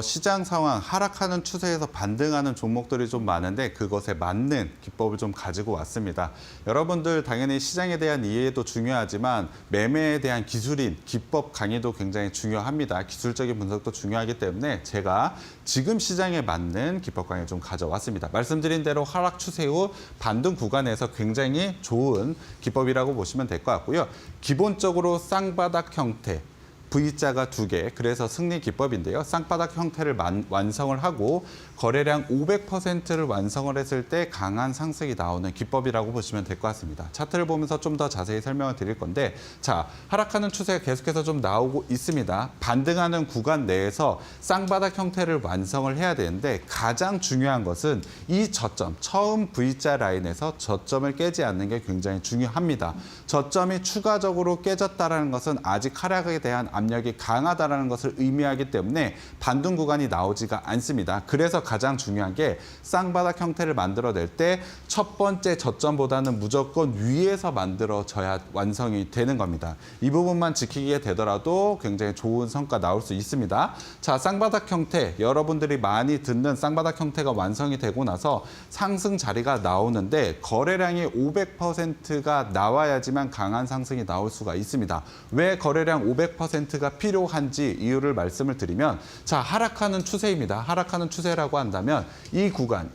시장 상황 하락하는 추세에서 반등하는 종목들이 좀 많은데 그것에 맞는 기법을 좀 가지고 왔습니다. 여러분들 당연히 시장에 대한 이해도 중요하지만 매매에 대한 기술인 기법 강의도 굉장히 중요합니다. 기술적인 분석도 중요하기 때문에 제가 지금 시장에 맞는 기법 강의 좀 가져왔습니다. 말씀드린 대로 하락 추세 후 반등 구간에서 굉장히 좋은 기법이라고 보시면 될 것 같고요. 기본적으로 쌍바닥 형태, V자가 2개, 그래서 승리 기법인데요. 쌍바닥 형태를 완성을 하고 거래량 500%를 완성을 했을 때 강한 상승이 나오는 기법이라고 보시면 될 것 같습니다. 차트를 보면서 좀 더 자세히 설명을 드릴 건데 자, 하락하는 추세가 계속해서 좀 나오고 있습니다. 반등하는 구간 내에서 쌍바닥 형태를 완성을 해야 되는데 가장 중요한 것은 이 저점, 처음 V자 라인에서 저점을 깨지 않는 게 굉장히 중요합니다. 저점이 추가적으로 깨졌다는 것은 아직 하락에 대한 압력이 강하다는 것을 의미하기 때문에 반등 구간이 나오지가 않습니다. 그래서 가장 중요한 게 쌍바닥 형태를 만들어낼 때 첫 번째 저점보다는 무조건 위에서 만들어져야 완성이 되는 겁니다. 이 부분만 지키게 되더라도 굉장히 좋은 성과 나올 수 있습니다. 자, 쌍바닥 형태, 여러분들이 많이 듣는 쌍바닥 형태가 완성이 되고 나서 상승 자리가 나오는데 거래량이 500%가 나와야지만 강한 상승이 나올 수가 있습니다. 왜 거래량 500%가 필요한지 이유를 말씀을 드리면 자, 하락하는 추세입니다. 하락하는 추세라고 한다면 이 구간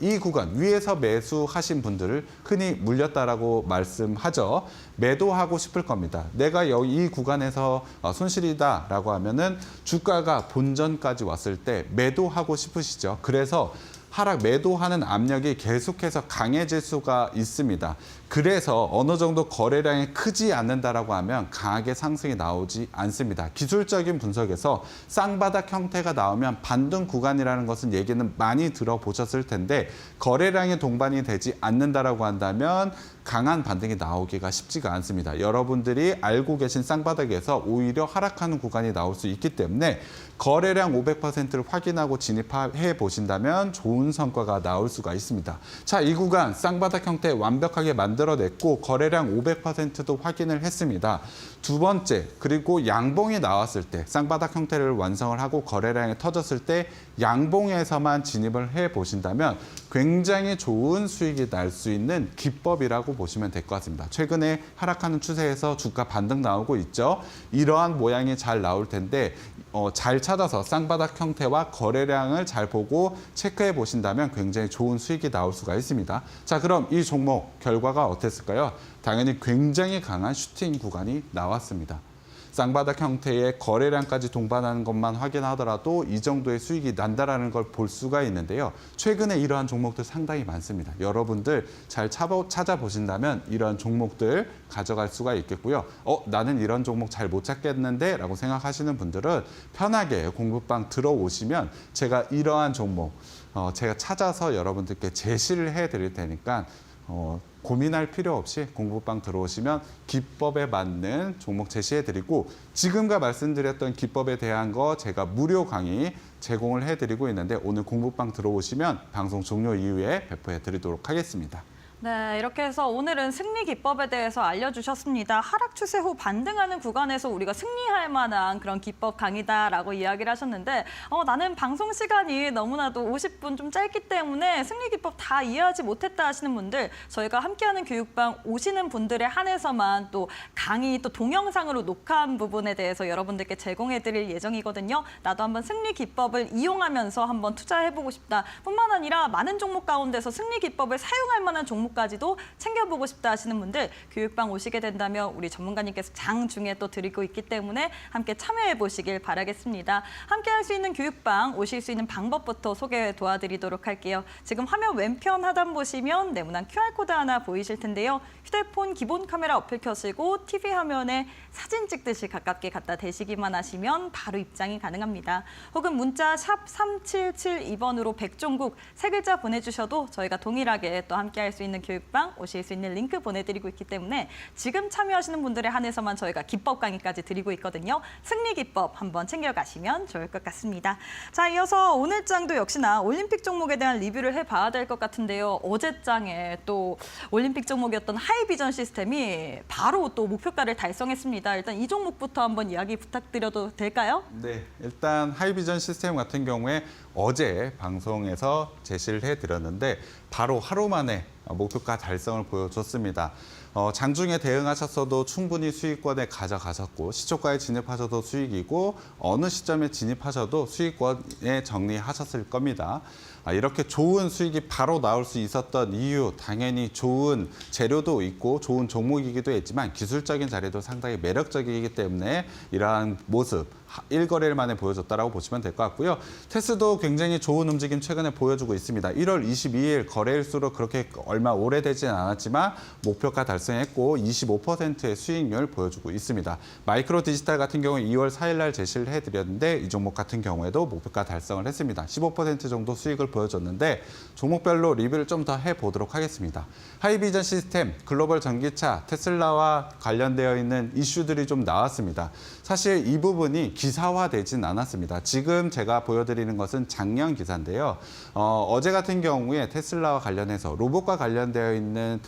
위에서 매수하신 분들을 흔히 물렸다라고 말씀하죠. 매도하고 싶을 겁니다. 내가 이 구간에서 손실이다라고 하면은 주가가 본전까지 왔을 때 매도하고 싶으시죠. 그래서 하락 매도하는 압력이 계속해서 강해질 수가 있습니다. 그래서 어느 정도 거래량이 크지 않는다라고 하면 강하게 상승이 나오지 않습니다. 기술적인 분석에서 쌍바닥 형태가 나오면 반등 구간이라는 것은 얘기는 많이 들어보셨을 텐데 거래량이 동반이 되지 않는다라고 한다면 강한 반등이 나오기가 쉽지가 않습니다. 여러분들이 알고 계신 쌍바닥에서 오히려 하락하는 구간이 나올 수 있기 때문에 거래량 500%를 확인하고 진입해 보신다면 좋은 성과가 나올 수가 있습니다. 자, 이 구간 쌍바닥 형태 완벽하게 만들어냈고 거래량 500%도 확인을 했습니다. 두 번째, 그리고 양봉이 나왔을 때 쌍바닥 형태를 완성을 하고 거래량이 터졌을 때 양봉에서만 진입을 해 보신다면 굉장히 좋은 수익이 날 수 있는 기법이라고 보시면 될 것 같습니다. 최근에 하락하는 추세에서 주가 반등 나오고 있죠. 이러한 모양이 잘 나올 텐데 잘 찾아서 쌍바닥 형태와 거래량을 잘 보고 체크해 보신다면 굉장히 좋은 수익이 나올 수가 있습니다. 자, 그럼 이 종목 결과가 어땠을까요? 당연히 굉장히 강한 슈팅 구간이 나왔습니다. 쌍바닥 형태의 거래량까지 동반하는 것만 확인하더라도 이 정도의 수익이 난다라는 걸 볼 수가 있는데요. 최근에 이러한 종목들 상당히 많습니다. 여러분들 잘 찾아보신다면 이러한 종목들 가져갈 수가 있겠고요. 나는 이런 종목 잘 못 찾겠는데 라고 생각하시는 분들은 편하게 공부방 들어오시면 제가 이러한 종목 제가 찾아서 여러분들께 제시를 해드릴 테니까 고민할 필요 없이 공부방 들어오시면 기법에 맞는 종목 제시해드리고 지금과 말씀드렸던 기법에 대한 거 제가 무료 강의 제공을 해드리고 있는데 오늘 공부방 들어오시면 방송 종료 이후에 배포해드리도록 하겠습니다. 네, 이렇게 해서 오늘은 승리 기법에 대해서 알려주셨습니다. 하락 추세 후 반등하는 구간에서 우리가 승리할 만한 그런 기법 강의다라고 이야기를 하셨는데 나는 방송 시간이 너무나도 50분 좀 짧기 때문에 승리 기법 다 이해하지 못했다 하시는 분들 저희가 함께하는 교육방 오시는 분들에 한해서만 또 강의 또 동영상으로 녹화한 부분에 대해서 여러분들께 제공해드릴 예정이거든요. 나도 한번 승리 기법을 이용하면서 한번 투자해보고 싶다. 뿐만 아니라 많은 종목 가운데서 승리 기법을 사용할 만한 종목까지도 챙겨보고 싶다 하시는 분들 교육방 오시게 된다면 우리 전문가님께서 장중에 또 드리고 있기 때문에 함께 참여해 보시길 바라겠습니다. 함께 할 수 있는 교육방 오실 수 있는 방법부터 소개 도와드리도록 할게요. 지금 화면 왼편 하단 보시면 네모난 QR코드 하나 보이실 텐데요. 휴대폰 기본 카메라 어플 켜시고 TV 화면에 사진 찍듯이 가깝게 갖다 대시기만 하시면 바로 입장이 가능합니다. 혹은 문자 샵 3772번으로 백종국 세 글자 보내주셔도 저희가 동일하게 또 함께 할 수 있는 교육방 오실 수 있는 링크 보내드리고 있기 때문에 지금 참여하시는 분들에 한해서만 저희가 기법 강의까지 드리고 있거든요. 승리 기법 한번 챙겨가시면 좋을 것 같습니다. 자, 이어서 오늘 장도 역시나 올림픽 종목에 대한 리뷰를 해봐야 될 것 같은데요. 어제 장에 또 올림픽 종목이었던 하이비전 시스템이 바로 또 목표가를 달성했습니다. 일단 이 종목부터 한번 이야기 부탁드려도 될까요? 네, 일단 하이비전 시스템 같은 경우에 어제 방송에서 제시를 해드렸는데 바로 하루 만에 목표가 달성을 보여줬습니다. 장중에 대응하셨어도 충분히 수익권에 가져가셨고 시초가에 진입하셔도 수익이고 어느 시점에 진입하셔도 수익권에 정리하셨을 겁니다. 이렇게 좋은 수익이 바로 나올 수 있었던 이유 당연히 좋은 재료도 있고 좋은 종목이기도 했지만 기술적인 자리도 상당히 매력적이기 때문에 이러한 모습 1거래일 만에 보여줬다라고 보시면 될 것 같고요. 테스도 굉장히 좋은 움직임 최근에 보여주고 있습니다. 1월 22일 거래일수로 그렇게 얼마 오래되진 않았지만 목표가 달성했고 25%의 수익률 보여주고 있습니다. 마이크로 디지털 같은 경우 2월 4일 날 제시를 해드렸는데 이 종목 같은 경우에도 목표가 달성을 했습니다. 15% 정도 수익을 보여줬는데 종목별로 리뷰를 좀 더 해보도록 하겠습니다. 하이비전 시스템, 글로벌 전기차, 테슬라와 관련되어 있는 이슈들이 좀 나왔습니다. 사실 이 부분이 기사화되진 않았습니다. 지금 제가 보여드리는 것은 작년 기사인데요. 어제 같은 경우에 테슬라와 관련해서 로봇과 관련되어 있는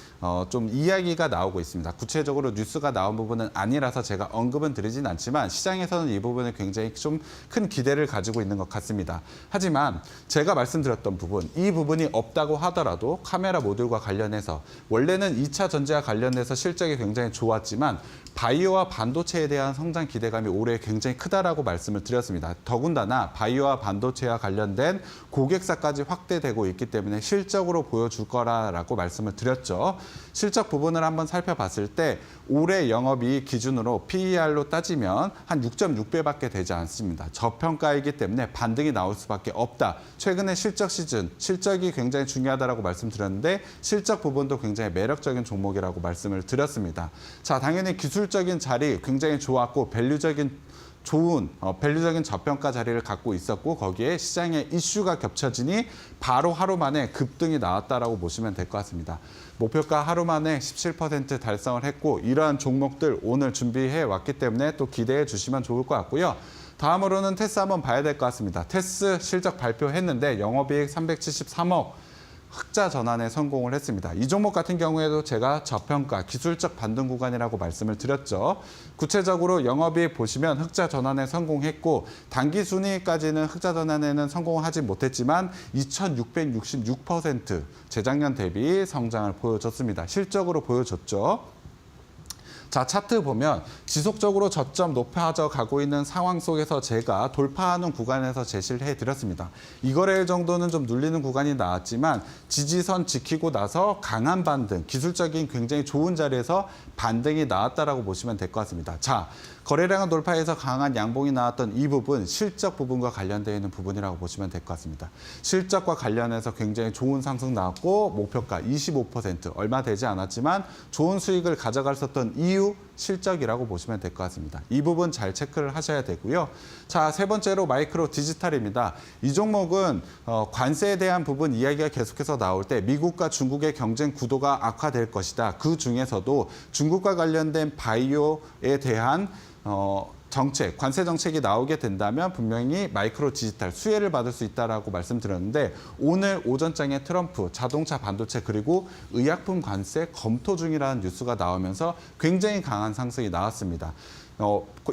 좀 이야기가 나오고 있습니다. 구체적으로 뉴스가 나온 부분은 아니라서 제가 언급은 드리진 않지만 시장에서는 이 부분에 굉장히 좀 큰 기대를 가지고 있는 것 같습니다. 하지만 제가 말씀드렸던 부분, 이 부분이 없다고 하더라도 카메라 모듈과 관련해서 원래는 2차 전지와 관련해서 실적이 굉장히 좋았지만 바이오와 반도체에 대한 성장 기대감이 올해 굉장히 크다라고 말씀을 드렸습니다. 더군다나 바이오와 반도체와 관련된 고객사까지 확대되고 있기 때문에 실적으로 보여줄 거라고 말씀을 드렸죠. 실적 부분을 한번 살펴봤을 때 올해 영업이익 기준으로 PER로 따지면 한 6.6배밖에 되지 않습니다. 저평가이기 때문에 반등이 나올 수밖에 없다. 최근에 실적 시즌, 실적이 굉장히 중요하다라고 말씀드렸는데 실적 부분도 굉장히 매력적인 종목이라고 말씀을 드렸습니다. 자, 당연히 기술적인 자리 굉장히 좋았고 밸류적인 저평가 자리를 갖고 있었고 거기에 시장의 이슈가 겹쳐지니 바로 하루 만에 급등이 나왔다라고 보시면 될 것 같습니다. 목표가 하루 만에 17% 달성을 했고 이러한 종목들 오늘 준비해 왔기 때문에 또 기대해 주시면 좋을 것 같고요. 다음으로는 테스 한번 봐야 될 것 같습니다. 테스 실적 발표했는데 영업이익 373억. 흑자 전환에 성공을 했습니다. 이 종목 같은 경우에도 제가 저평가, 기술적 반등 구간이라고 말씀을 드렸죠. 구체적으로 영업이익 보시면 흑자 전환에 성공했고 단기 순이익까지는 흑자 전환에는 성공을 하지 못했지만 2666% 재작년 대비 성장을 보여줬습니다. 실적으로 보여줬죠. 자, 차트 보면 지속적으로 저점 높아져 가고 있는 상황 속에서 제가 돌파하는 구간에서 제시를 해드렸습니다. 이거래일 정도는 좀 눌리는 구간이 나왔지만 지지선 지키고 나서 강한 반등, 기술적인 굉장히 좋은 자리에서 반등이 나왔다라고 보시면 될 것 같습니다. 자, 거래량을 돌파해서 강한 양봉이 나왔던 이 부분, 실적 부분과 관련되어 있는 부분이라고 보시면 될 것 같습니다. 실적과 관련해서 굉장히 좋은 상승 나왔고 목표가 25% 얼마 되지 않았지만 좋은 수익을 가져갈 수 있었던 이유 실적이라고 보시면 될 것 같습니다. 이 부분 잘 체크를 하셔야 되고요. 자, 세 번째로 마이크로 디지털입니다. 이 종목은 관세에 대한 부분 이야기가 계속해서 나올 때 미국과 중국의 경쟁 구도가 악화될 것이다. 그 중에서도 중국과 관련된 바이오에 대한 정책, 관세 정책이 나오게 된다면 분명히 마이크로 디지털 수혜를 받을 수 있다라고 말씀드렸는데 오늘 오전장에 트럼프 자동차 반도체 그리고 의약품 관세 검토 중이라는 뉴스가 나오면서 굉장히 강한 상승이 나왔습니다.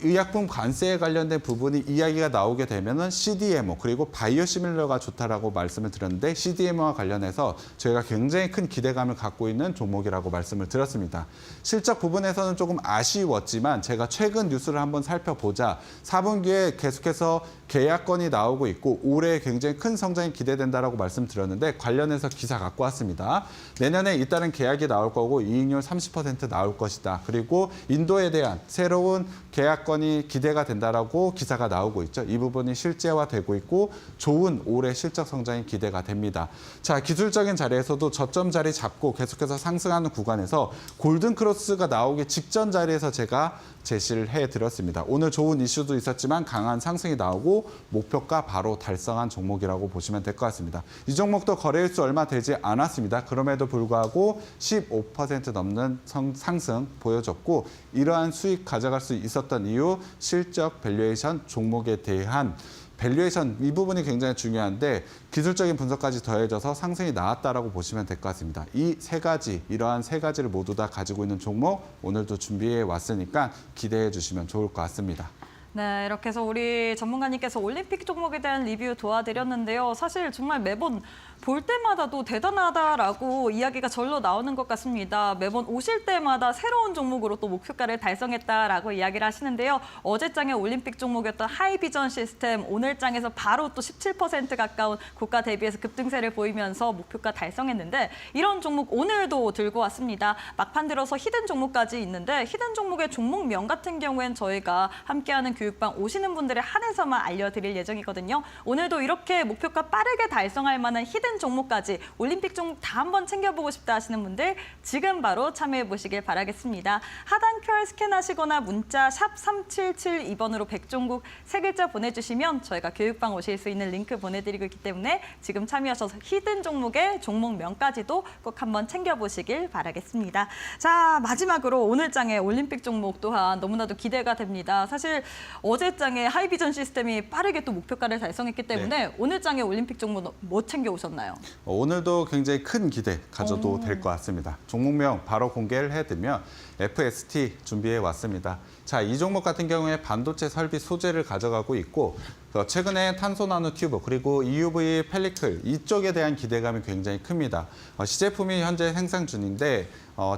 의약품 관세에 관련된 부분이 이야기가 나오게 되면은 CDMO 그리고 바이오시밀러가 좋다라고 말씀을 드렸는데 CDMO와 관련해서 저희가 굉장히 큰 기대감을 갖고 있는 종목이라고 말씀을 드렸습니다. 실적 부분에서는 조금 아쉬웠지만 제가 최근 뉴스를 한번 살펴보자 4분기에 계속해서 계약건이 나오고 있고 올해 굉장히 큰 성장이 기대된다라고 말씀드렸는데 관련해서 기사 갖고 왔습니다. 내년에 잇따른 계약이 나올 거고 이익률 30% 나올 것이다. 그리고 인도에 대한 새로운 계약건이 기대가 된다라고 기사가 나오고 있죠. 이 부분이 실제화되고 있고 좋은 올해 실적 성장이 기대가 됩니다. 자, 기술적인 자리에서도 저점 자리 잡고 계속해서 상승하는 구간에서 골든 크로스가 나오기 직전 자리에서 제가 제시를 해드렸습니다. 오늘 좋은 이슈도 있었지만 강한 상승이 나오고 목표가 바로 달성한 종목이라고 보시면 될 것 같습니다. 이 종목도 거래일수 얼마 되지 않았습니다. 그럼에도 불구하고 15% 넘는 상승 보여줬고 이러한 수익 가져갈 수 있었던 이유 실적 밸류에이션 종목에 대한 밸류에이션 이 부분이 굉장히 중요한데 기술적인 분석까지 더해져서 상승이 나왔다라고 보시면 될 것 같습니다. 이러한 세 가지를 모두 다 가지고 있는 종목 오늘도 준비해 왔으니까 기대해 주시면 좋을 것 같습니다. 네, 이렇게 해서 우리 전문가님께서 올림픽 종목에 대한 리뷰 도와드렸는데요. 사실 정말 매번 볼 때마다도 대단하다라고 이야기가 절로 나오는 것 같습니다. 매번 오실 때마다 새로운 종목으로 또 목표가를 달성했다라고 이야기를 하시는데요. 어제 장의 올림픽 종목이었던 하이비전 시스템 오늘 장에서 바로 또 17% 가까운 고가 대비해서 급등세를 보이면서 목표가 달성했는데 이런 종목 오늘도 들고 왔습니다. 막판 들어서 히든 종목까지 있는데 히든 종목의 종목명 같은 경우엔 저희가 함께하는 교육방 오시는 분들에 한해서만 알려드릴 예정이거든요. 오늘도 이렇게 목표가 빠르게 달성할 만한 히든 종목까지 올림픽 종목 다 한번 챙겨보고 싶다 하시는 분들 지금 바로 참여해 보시길 바라겠습니다. 하단 QR 스캔하시거나 문자 샵 3772번으로 백종국 세 글자 보내주시면 저희가 교육방 오실 수 있는 링크 보내드리고 있기 때문에 지금 참여하셔서 히든 종목의 종목명까지도 꼭 한번 챙겨보시길 바라겠습니다. 자, 마지막으로 오늘 장의 올림픽 종목 또한 너무나도 기대가 됩니다. 사실 어제 장의 하이비전 시스템이 빠르게 또 목표가를 달성했기 때문에 오늘 장의 올림픽 종목 뭐 챙겨오셨나요? 오늘도 굉장히 큰 기대 가져도 될 것 같습니다. 종목명 바로 공개를 해드리면 FST 준비해 왔습니다. 자, 이 종목 같은 경우에 반도체 설비 소재를 가져가고 있고 최근에 탄소 나노 튜브 그리고 EUV 펠리클 이쪽에 대한 기대감이 굉장히 큽니다. 시제품이 현재 생산 중인데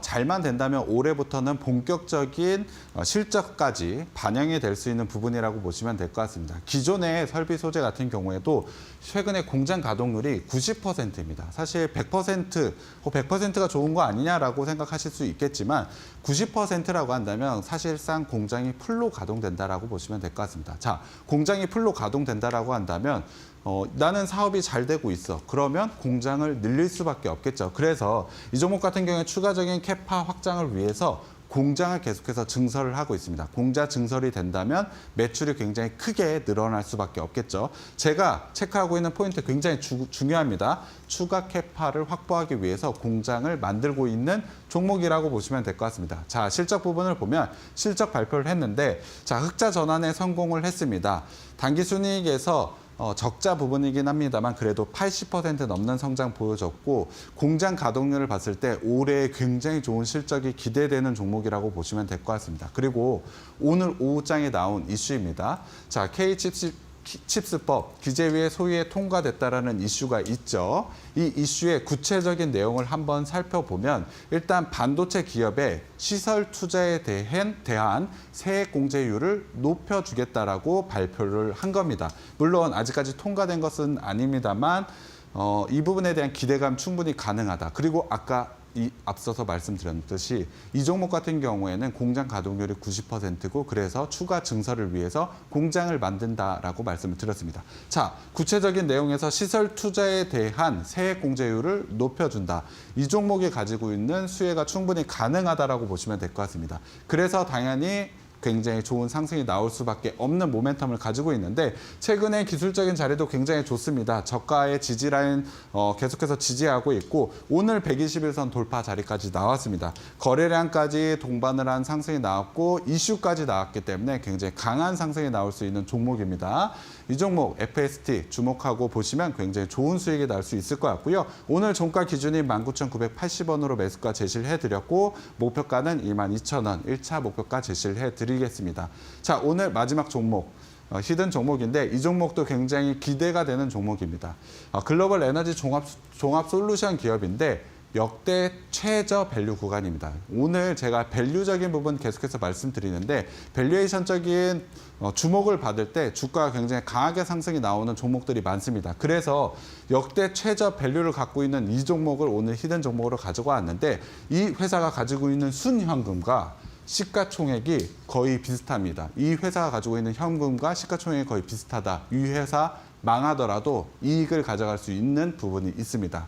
잘만 된다면 올해부터는 본격적인 실적까지 반영이 될 수 있는 부분이라고 보시면 될 것 같습니다. 기존의 설비 소재 같은 경우에도 최근에 공장 가동률이 90%입니다. 사실 100%가 좋은 거 아니냐라고 생각하실 수 있겠지만 90%라고 한다면 사실상 공장이 풀로 가동된다라고 보시면 될 것 같습니다. 자, 공장이 풀로 가동된다라고 한다면 나는 사업이 잘 되고 있어. 그러면 공장을 늘릴 수밖에 없겠죠. 그래서 이 종목 같은 경우에 추가적인 캐파 확장을 위해서 공장을 계속해서 증설을 하고 있습니다. 공장 증설이 된다면 매출이 굉장히 크게 늘어날 수밖에 없겠죠. 제가 체크하고 있는 포인트 굉장히 중요합니다. 추가 캐파를 확보하기 위해서 공장을 만들고 있는 종목이라고 보시면 될 것 같습니다. 자, 실적 부분을 보면 실적 발표를 했는데 자, 흑자 전환에 성공을 했습니다. 당기순이익에서 적자 부분이긴 합니다만 그래도 80% 넘는 성장 보여줬고 공장 가동률을 봤을 때 올해 굉장히 좋은 실적이 기대되는 종목이라고 보시면 될 것 같습니다. 그리고 오늘 오후장에 나온 이슈입니다. 자, K칩스법 규제위의 소위에 통과됐다라는 이슈가 있죠. 이 이슈의 구체적인 내용을 한번 살펴보면 일단 반도체 기업의 시설 투자에 대한 세액 공제율을 높여주겠다라고 발표를 한 겁니다. 물론 아직까지 통과된 것은 아닙니다만 이 부분에 대한 기대감 충분히 가능하다. 그리고 아까 앞서서 말씀드렸듯이 이 종목 같은 경우에는 공장 가동률이 90%고 그래서 추가 증설을 위해서 공장을 만든다라고 말씀을 드렸습니다. 자, 구체적인 내용에서 시설 투자에 대한 세액 공제율을 높여준다. 이 종목이 가지고 있는 수혜가 충분히 가능하다라고 보시면 될 것 같습니다. 그래서 당연히 굉장히 좋은 상승이 나올 수밖에 없는 모멘텀을 가지고 있는데 최근에 기술적인 자리도 굉장히 좋습니다. 저가의 지지라인 계속해서 지지하고 있고 오늘 121선 돌파 자리까지 나왔습니다. 거래량까지 동반을 한 상승이 나왔고 이슈까지 나왔기 때문에 굉장히 강한 상승이 나올 수 있는 종목입니다. 이 종목 FST 주목하고 보시면 굉장히 좋은 수익이 날 수 있을 것 같고요. 오늘 종가 기준이 19,980원으로 매수가 제시를 해드렸고 목표가는 22,000원 1차 목표가 제시를 해드리겠습니다. 자, 오늘 마지막 종목. 히든 종목인데 이 종목도 굉장히 기대가 되는 종목입니다. 글로벌 에너지 종합 솔루션 기업인데 역대 최저 밸류 구간입니다. 오늘 제가 밸류적인 부분 계속해서 말씀드리는데 밸류에이션적인 주목을 받을 때 주가가 굉장히 강하게 상승이 나오는 종목들이 많습니다. 그래서 역대 최저 밸류를 갖고 있는 이 종목을 오늘 히든 종목으로 가지고 왔는데 이 회사가 가지고 있는 순현금과 시가총액이 거의 비슷합니다. 이 회사가 가지고 있는 현금과 시가총액이 거의 비슷하다. 이 회사 망하더라도 이익을 가져갈 수 있는 부분이 있습니다.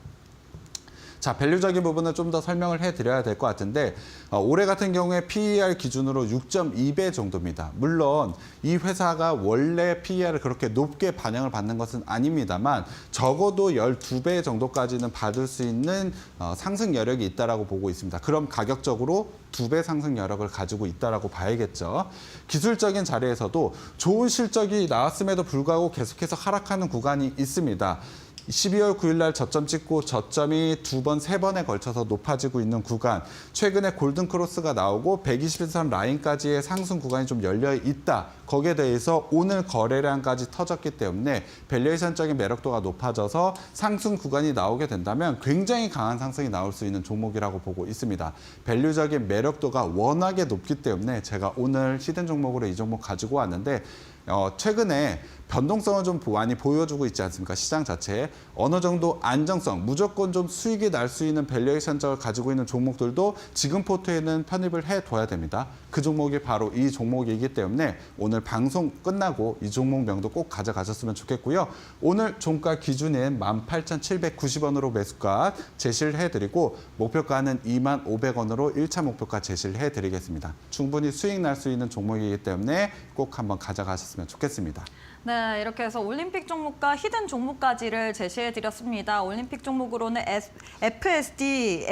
자, 밸류적인 부분은 좀 더 설명을 해드려야 될 것 같은데 올해 같은 경우에 PER 기준으로 6.2배 정도입니다. 물론 이 회사가 원래 PER을 그렇게 높게 반영을 받는 것은 아닙니다만 적어도 12배 정도까지는 받을 수 있는 상승 여력이 있다라고 보고 있습니다. 그럼 가격적으로 2배 상승 여력을 가지고 있다라고 봐야겠죠. 기술적인 자리에서도 좋은 실적이 나왔음에도 불구하고 계속해서 하락하는 구간이 있습니다. 12월 9일 날 저점 찍고 저점이 2번, 3번에 걸쳐서 높아지고 있는 구간. 최근에 골든 크로스가 나오고 121선 라인까지의 상승 구간이 좀 열려 있다. 거기에 대해서 오늘 거래량까지 터졌기 때문에 밸류에이션적인 매력도가 높아져서 상승 구간이 나오게 된다면 굉장히 강한 상승이 나올 수 있는 종목이라고 보고 있습니다. 밸류적인 매력도가 워낙에 높기 때문에 제가 오늘 히든 종목으로 이 종목 가지고 왔는데 최근에 변동성을 좀 많이 보여주고 있지 않습니까? 시장 자체에 어느 정도 안정성, 무조건 좀 수익이 날 수 있는 밸류에이션적을 가지고 있는 종목들도 지금 포트에는 편입을 해둬야 됩니다. 그 종목이 바로 이 종목이기 때문에 오늘 방송 끝나고 이 종목명도 꼭 가져가셨으면 좋겠고요. 오늘 종가 기준인 18,790원으로 매수가 제시를 해드리고 목표가는 25,500원으로 1차 목표가 제시를 해드리겠습니다. 충분히 수익 날 수 있는 종목이기 때문에 꼭 한번 가져가셨으면 좋겠습니다. 네, 이렇게 해서 올림픽 종목과 히든 종목까지를 제시해드렸습니다. 올림픽 종목으로는 FST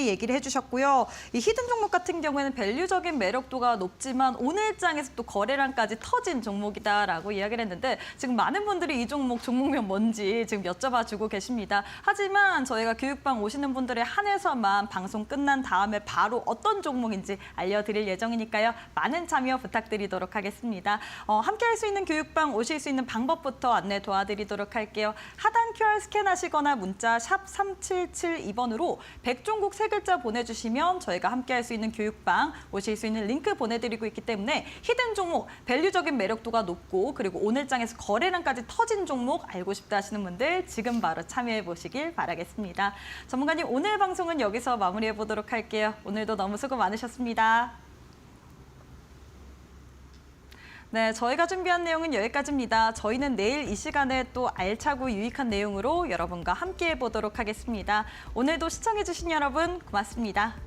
얘기를 해주셨고요. 이 히든 종목 같은 경우에는 밸류적인 매력도가 높지만 오늘장에서 또 거래량까지 터진 종목이다라고 이야기를 했는데 지금 많은 분들이 이 종목명 뭔지 지금 여쭤봐주고 계십니다. 하지만 저희가 교육방 오시는 분들에 한해서만 방송 끝난 다음에 바로 어떤 종목인지 알려드릴 예정이니까요. 많은 참여 부탁드리도록 하겠습니다. 함께할 수 있는 교육방 오실 수 있는 방법부터 안내 도와드리도록 할게요. 하단 QR 스캔하시거나 문자 샵 3772번으로 백종국 세 글자 보내주시면 저희가 함께할 수 있는 교육방 오실 수 있는 링크 보내드리고 있기 때문에 히든 종목, 밸류적인 매력도가 높고 그리고 오늘장에서 거래량까지 터진 종목 알고 싶다 하시는 분들 지금 바로 참여해 보시길 바라겠습니다. 전문가님 오늘 방송은 여기서 마무리해 보도록 할게요. 오늘도 너무 수고 많으셨습니다. 네, 저희가 준비한 내용은 여기까지입니다. 저희는 내일 이 시간에 또 알차고 유익한 내용으로 여러분과 함께해 보도록 하겠습니다. 오늘도 시청해주신 여러분 고맙습니다.